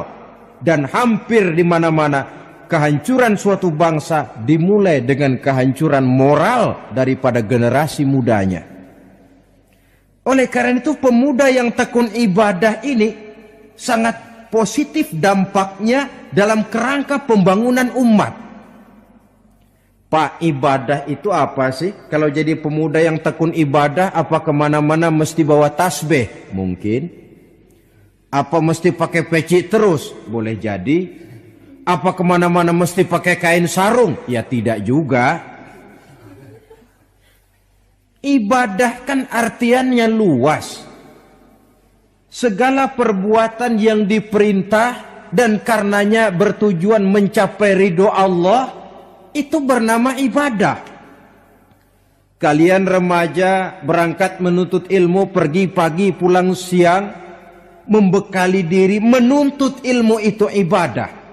Dan hampir di mana-mana kehancuran suatu bangsa dimulai dengan kehancuran moral daripada generasi mudanya. Oleh karena itu pemuda yang tekun ibadah ini sangat positif dampaknya dalam kerangka pembangunan umat. Pak, ibadah itu apa sih? Kalau jadi pemuda yang tekun ibadah, apa kemana-mana mesti bawa tasbih? Mungkin. Apa mesti pakai peci terus? Boleh jadi. Apa kemana-mana mesti pakai kain sarung? Ya tidak juga. Ibadah kan artiannya luas. Segala perbuatan yang diperintah dan karenanya bertujuan mencapai ridho Allah, itu bernama ibadah. Kalian remaja berangkat menuntut ilmu, pergi pagi pulang siang, membekali diri menuntut ilmu, itu ibadah.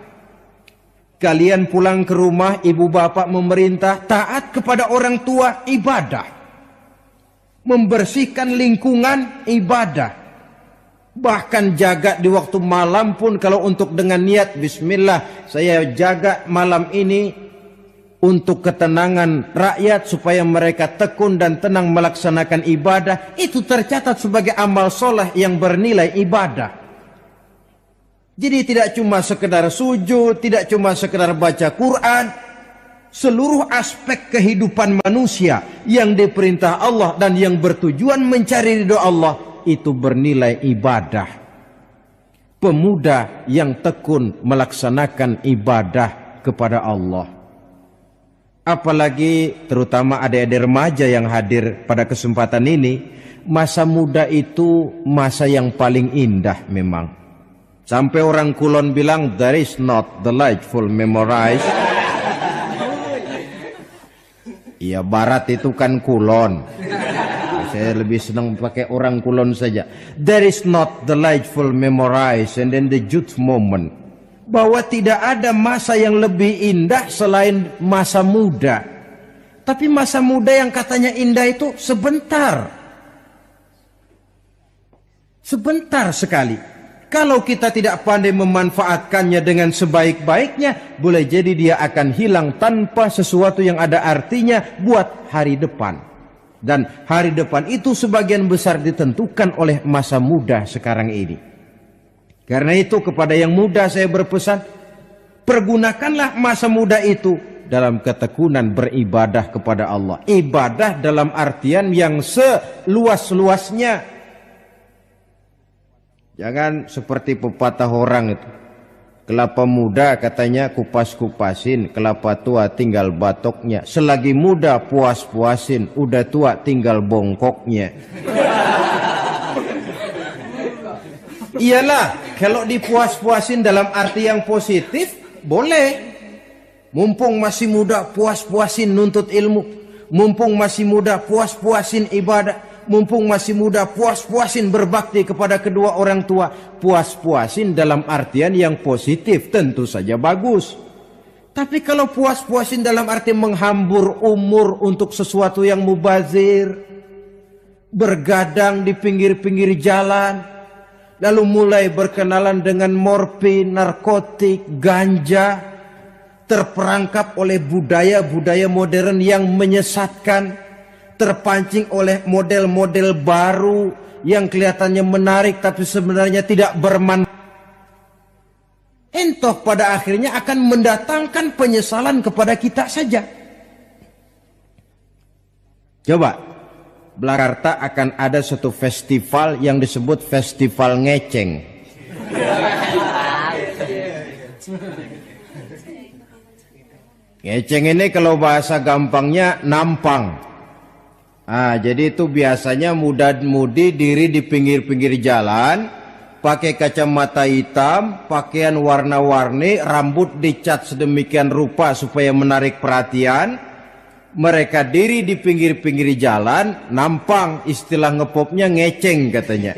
Kalian pulang ke rumah, ibu bapak memerintah taat kepada orang tua, ibadah. Membersihkan lingkungan, ibadah. Bahkan jaga di waktu malam pun kalau untuk dengan niat bismillah, saya jaga malam ini untuk ketenangan rakyat supaya mereka tekun dan tenang melaksanakan ibadah, itu tercatat sebagai amal soleh yang bernilai ibadah. Jadi tidak cuma sekedar sujud, tidak cuma sekedar baca Quran, seluruh aspek kehidupan manusia yang diperintah Allah dan yang bertujuan mencari ridho Allah itu bernilai ibadah. Pemuda yang tekun melaksanakan ibadah kepada Allah. Apalagi terutama adik-adik remaja yang hadir pada kesempatan ini, masa muda itu masa yang paling indah memang. Sampai orang Kulon bilang, there is not delightful memorize. Iya, barat itu kan Kulon. Saya lebih senang pakai orang Kulon saja. There is not delightful memorize and then the youth moment. Bahwa tidak ada masa yang lebih indah selain masa muda. Tapi masa muda yang katanya indah itu sebentar. Sebentar sekali. Kalau kita tidak pandai memanfaatkannya dengan sebaik-baiknya, boleh jadi dia akan hilang tanpa sesuatu yang ada artinya buat hari depan. Dan hari depan itu sebagian besar ditentukan oleh masa muda sekarang ini. Karena itu kepada yang muda saya berpesan, pergunakanlah masa muda itu dalam ketekunan beribadah kepada Allah. Ibadah dalam artian yang seluas-luasnya. Jangan seperti pepatah orang itu. Kelapa muda katanya kupas-kupasin, kelapa tua tinggal batoknya. Selagi muda puas-puasin, udah tua tinggal bongkoknya. Iyalah, kalau dipuas-puasin dalam arti yang positif, boleh. Mumpung masih muda, puas-puasin nuntut ilmu. Mumpung masih muda, puas-puasin ibadah. Mumpung masih muda, puas-puasin berbakti kepada kedua orang tua. Puas-puasin dalam artian yang positif, tentu saja bagus. Tapi kalau puas-puasin dalam arti menghambur umur untuk sesuatu yang mubazir, bergadang di pinggir-pinggir jalan, lalu mulai berkenalan dengan morfin, narkotik, ganja, terperangkap oleh budaya-budaya modern yang menyesatkan, terpancing oleh model-model baru yang kelihatannya menarik tapi sebenarnya tidak bermanfaat. Entah pada akhirnya akan mendatangkan penyesalan kepada kita saja. Coba. Jakarta akan ada suatu festival yang disebut festival ngeceng. Ngeceng ini kalau bahasa gampangnya nampang. Jadi itu biasanya muda-mudi diri di pinggir-pinggir jalan, pakai kacamata hitam, pakaian warna-warni, rambut dicat sedemikian rupa supaya menarik perhatian. Mereka diri di pinggir-pinggir jalan, nampang, istilah ngepopnya ngeceng katanya.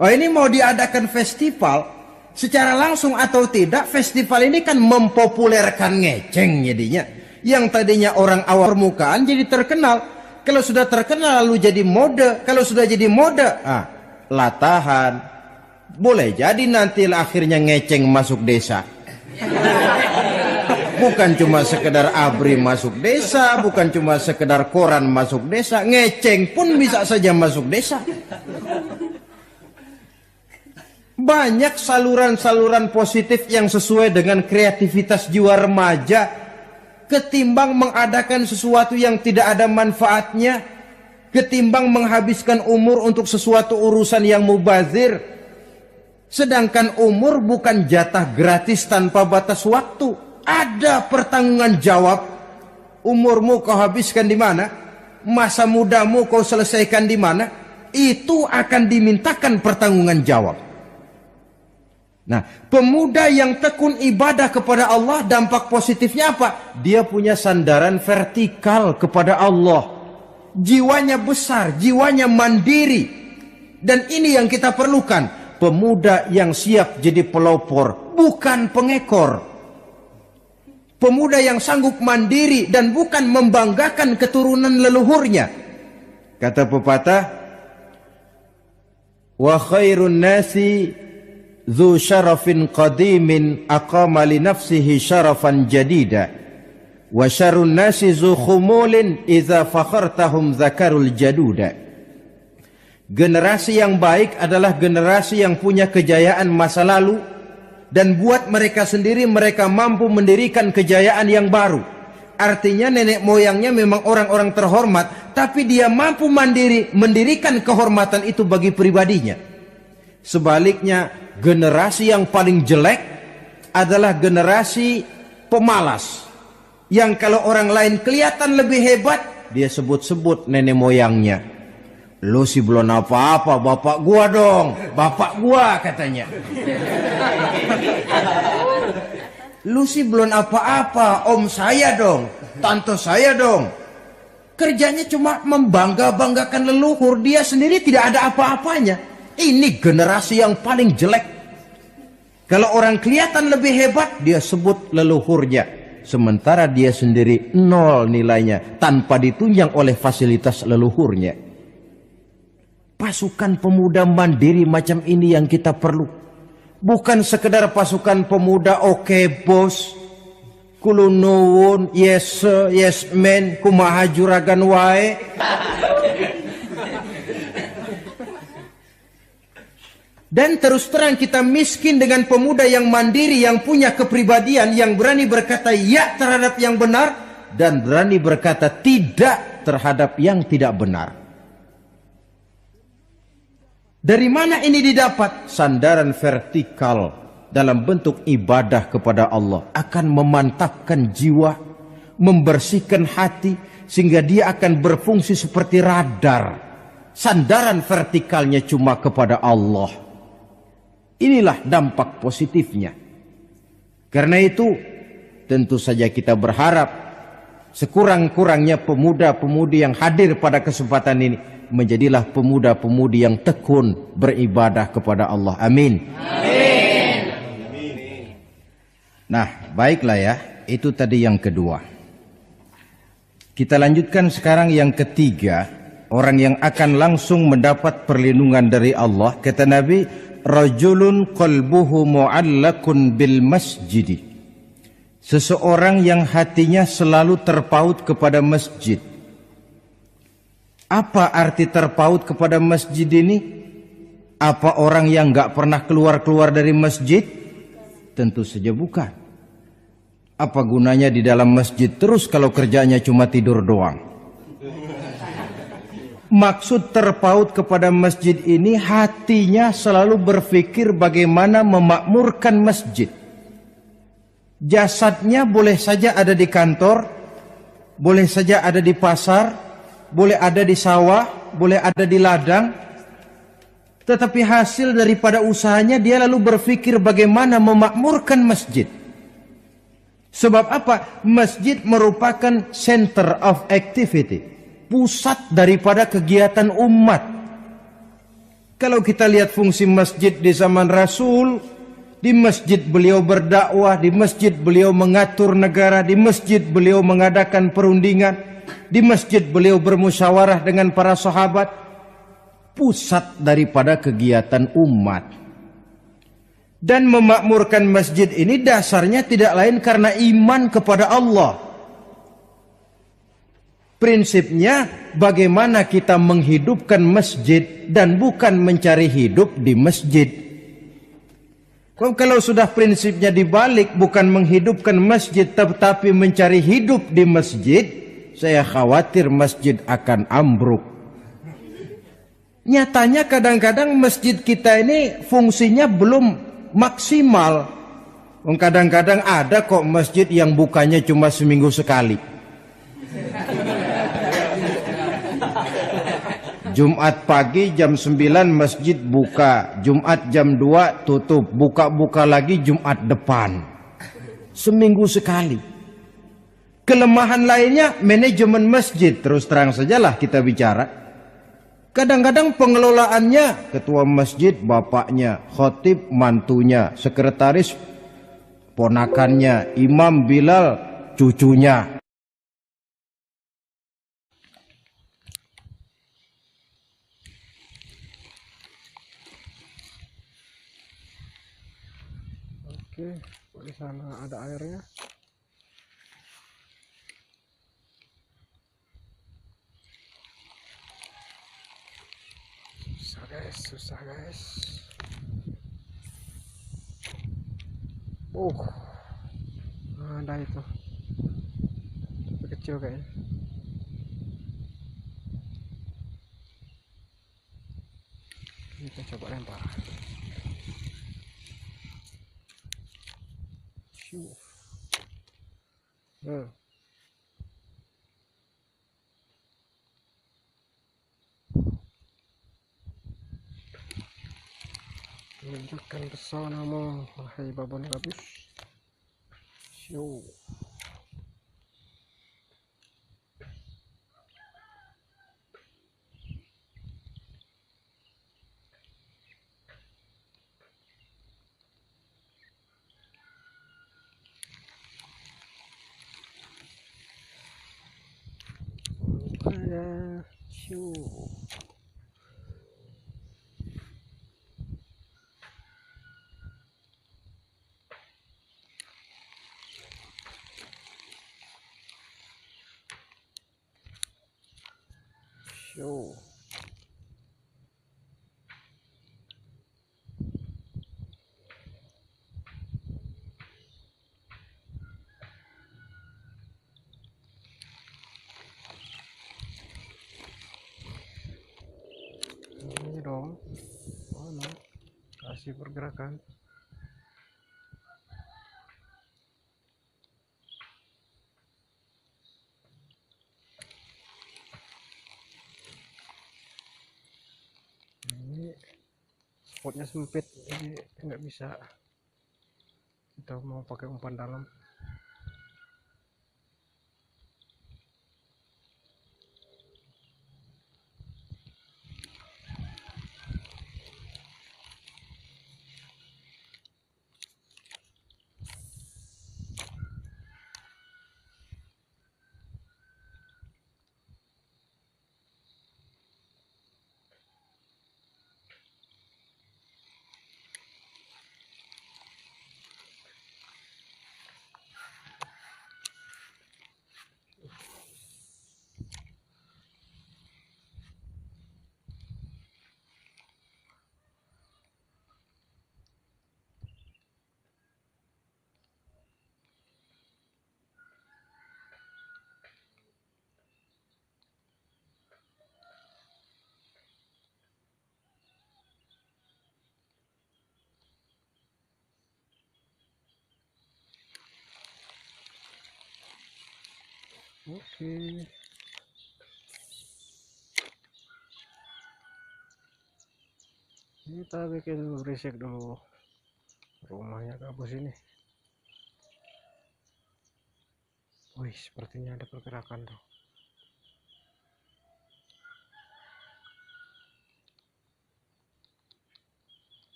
Oh, ini mau diadakan festival, secara langsung atau tidak, festival ini kan mempopulerkan ngeceng jadinya. Yang tadinya orang awam permukaan jadi terkenal. Kalau sudah terkenal lalu jadi mode, kalau sudah jadi mode, latahan. Boleh jadi nanti akhirnya ngeceng masuk desa. Bukan cuma sekedar ABRI masuk desa, bukan cuma sekedar koran masuk desa, ngeceng pun bisa saja masuk desa. Banyak saluran-saluran positif yang sesuai dengan kreativitas jiwa remaja, ketimbang mengadakan sesuatu yang tidak ada manfaatnya, ketimbang menghabiskan umur untuk sesuatu urusan yang mubazir. Sedangkan umur bukan jatah gratis tanpa batas waktu. Ada pertanggungan jawab. Umurmu kau habiskan di mana? Masa mudamu kau selesaikan di mana? Itu akan dimintakan pertanggungan jawab. Nah, pemuda yang tekun ibadah kepada Allah, dampak positifnya apa? Dia punya sandaran vertikal kepada Allah. Jiwanya besar, jiwanya mandiri. Dan ini yang kita perlukan. Pemuda yang siap jadi pelopor, bukan pengekor. Pemuda yang sanggup mandiri dan bukan membanggakan keturunan leluhurnya. Kata pepatah, wa khairun nasi dzu syarafin qadimin aqama li nafsihi syarafan jadida wa syarrun nasi dzu khumulin idza fakhartahum zakarul jaduda. Generasi yang baik adalah generasi yang punya kejayaan masa lalu, dan buat mereka sendiri mereka mampu mendirikan kejayaan yang baru. Artinya nenek moyangnya memang orang-orang terhormat, tapi dia mampu mandiri mendirikan kehormatan itu bagi pribadinya. Sebaliknya, generasi yang paling jelek adalah generasi pemalas, yang kalau orang lain kelihatan lebih hebat, dia sebut-sebut nenek moyangnya. Lu sih belum apa-apa, bapak gua dong, bapak gua katanya. Lu sih belum apa-apa, om saya dong, tante saya dong. Kerjanya cuma membangga-banggakan leluhur, dia sendiri tidak ada apa-apanya. Ini generasi yang paling jelek. Kalau orang kelihatan lebih hebat, dia sebut leluhurnya. Sementara dia sendiri nol nilainya, tanpa ditunjang oleh fasilitas leluhurnya. Pasukan pemuda mandiri macam ini yang kita perlu. Bukan sekedar pasukan pemuda oke bos, kulunuwun, yes sir, yes man, kumaha juragan wae. Dan terus terang kita miskin dengan pemuda yang mandiri, yang punya kepribadian, yang berani berkata ya terhadap yang benar, dan berani berkata tidak terhadap yang tidak benar. Dari mana ini didapat? Sandaran vertikal dalam bentuk ibadah kepada Allah akan memantapkan jiwa, membersihkan hati, sehingga dia akan berfungsi seperti radar. Sandaran vertikalnya cuma kepada Allah. Inilah dampak positifnya. Karena itu, tentu saja kita berharap sekurang-kurangnya pemuda-pemudi yang hadir pada kesempatan ini menjadilah pemuda-pemudi yang tekun beribadah kepada Allah. Amin. Amin. Nah, baiklah ya. Itu tadi yang kedua. Kita lanjutkan sekarang yang ketiga. Orang yang akan langsung mendapat perlindungan dari Allah. Kata Nabi, rajulun qalbuhu mu'allakun bil masjidi. Seseorang yang hatinya selalu terpaut kepada masjid. Apa arti terpaut kepada masjid ini? Apa orang yang gak pernah keluar-keluar dari masjid? Tentu saja bukan. Apa gunanya di dalam masjid terus kalau kerjanya cuma tidur doang? Maksud terpaut kepada masjid ini, hatinya selalu berpikir bagaimana memakmurkan masjid. Jasadnya boleh saja ada di kantor, boleh saja ada di pasar, boleh ada di sawah, boleh ada di ladang. Tetapi hasil daripada usahanya dia lalu berpikir bagaimana memakmurkan masjid. Sebab apa? Masjid merupakan center of activity, pusat daripada kegiatan umat. Kalau kita lihat fungsi masjid di zaman Rasul, di masjid beliau berdakwah, di masjid beliau mengatur negara, di masjid beliau mengadakan perundingan, di masjid beliau bermusyawarah dengan para sahabat. pusat daripada kegiatan umat. Dan memakmurkan masjid ini dasarnya tidak lain karena iman kepada Allah. Prinsipnya bagaimana kita menghidupkan masjid dan bukan mencari hidup di masjid. Kalau sudah prinsipnya dibalik, bukan menghidupkan masjid tetapi mencari hidup di masjid, saya khawatir masjid akan ambruk. Nyatanya kadang-kadang masjid kita ini fungsinya belum maksimal. Kadang-kadang ada kok masjid yang bukanya cuma seminggu sekali. Jumat pagi jam 9 masjid buka, Jumat jam 2 tutup, buka-buka lagi Jumat depan. Seminggu sekali. Kelemahan lainnya manajemen masjid, terus terang sajalah kita bicara. Kadang-kadang pengelolaannya ketua masjid bapaknya, khotib mantunya, sekretaris ponakannya, imam Bilal cucunya. Oke, di sana ada airnya. Susah guys. Ada itu. Kecil kayaknya. Kita coba lempar. Menunjukkan pesonamu, wahai babon gabus. Ini dong. No. Kasih pergerakan. Ini spotnya sempit, jadi nggak bisa. Kita mau pakai umpan dalam. Oke. Kita bikin berisik dulu rumahnya gabus ini. Wih, sepertinya ada pergerakan tuh.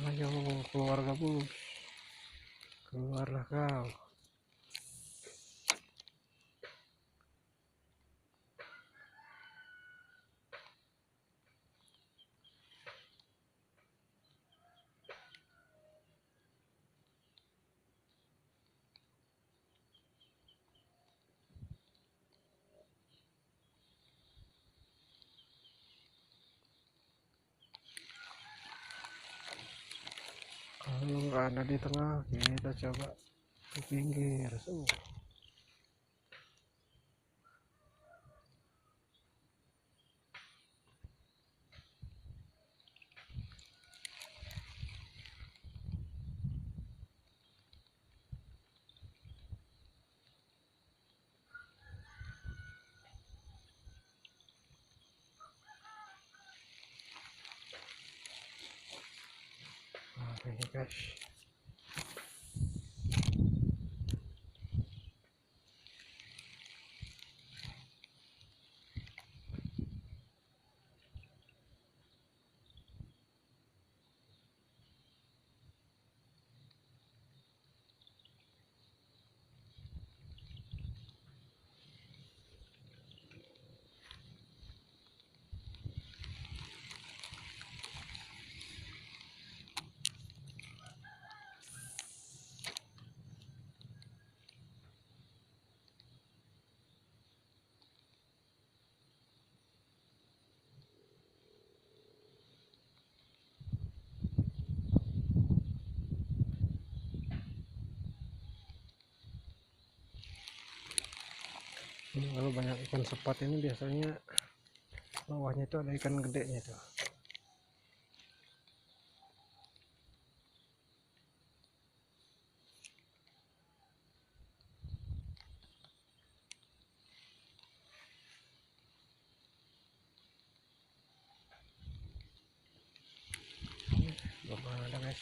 Ayo keluar gabus. Keluarlah kau. Kalau nggak ada di tengah, kita coba di pinggir. Nah, ini guys. Ini kalau banyak ikan sepat ini biasanya bawahnya itu ada ikan gedenya tuh. Belum ada guys.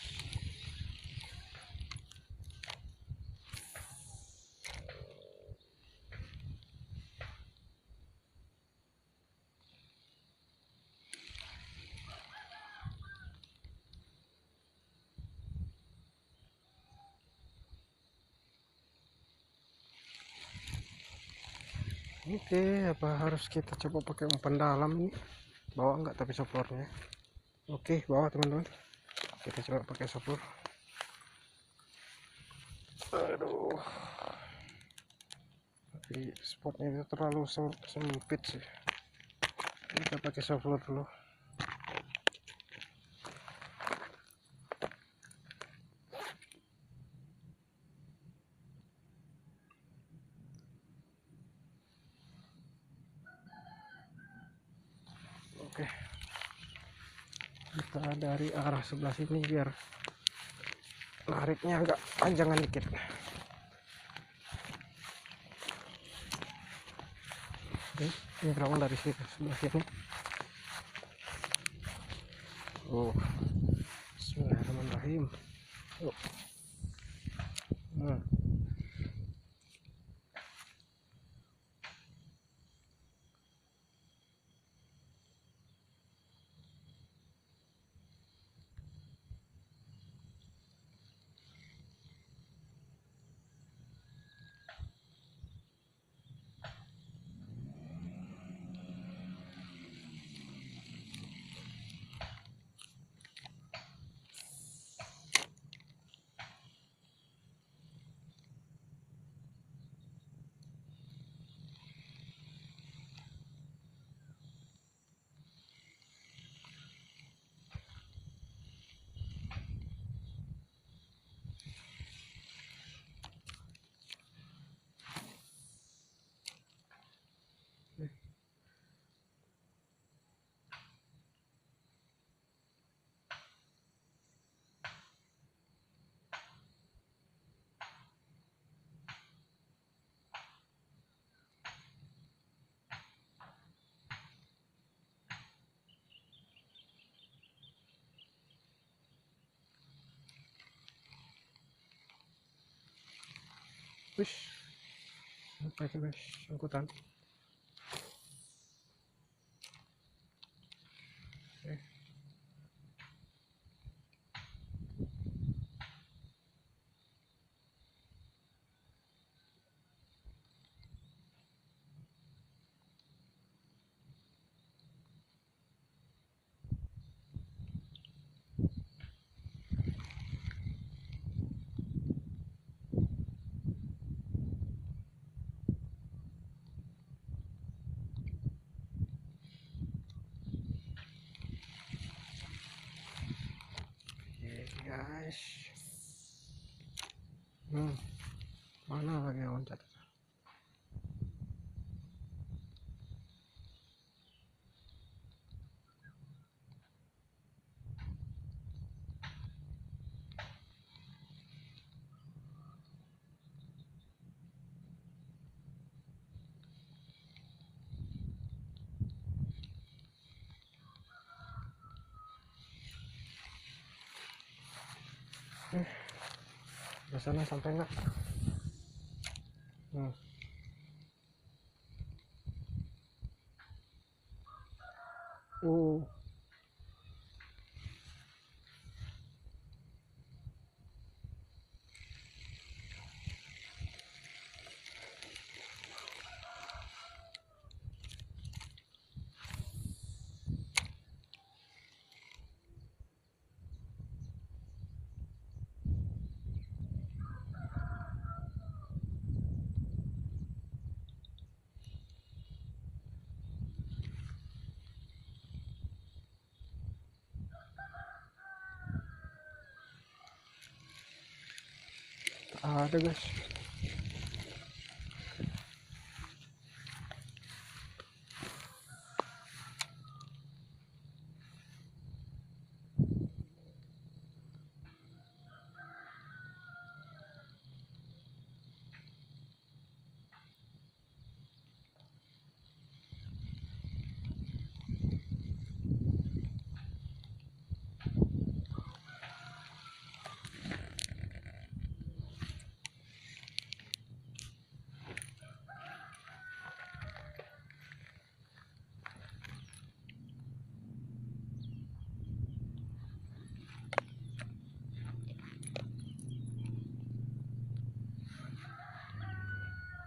Oke, apa harus kita coba pakai umpan dalam ini? Bawa enggak tapi sopornya? Oke, bawa teman-teman. Kita coba pakai sopor. Aduh, tapi spotnya itu terlalu sempit sih. Kita pakai sopor dulu. Oke, kita dari arah sebelah sini biar nariknya agak panjangan dikit. Oke, ini terawang dari situ sebelah sini. Oh, bismillahirrahmanirrahim. Oh. Wish, apa itu guys, angkutan. Oke. Oke guys. Mana lagi yang loncat? Di sana sampai enggak? Uh, ada guys.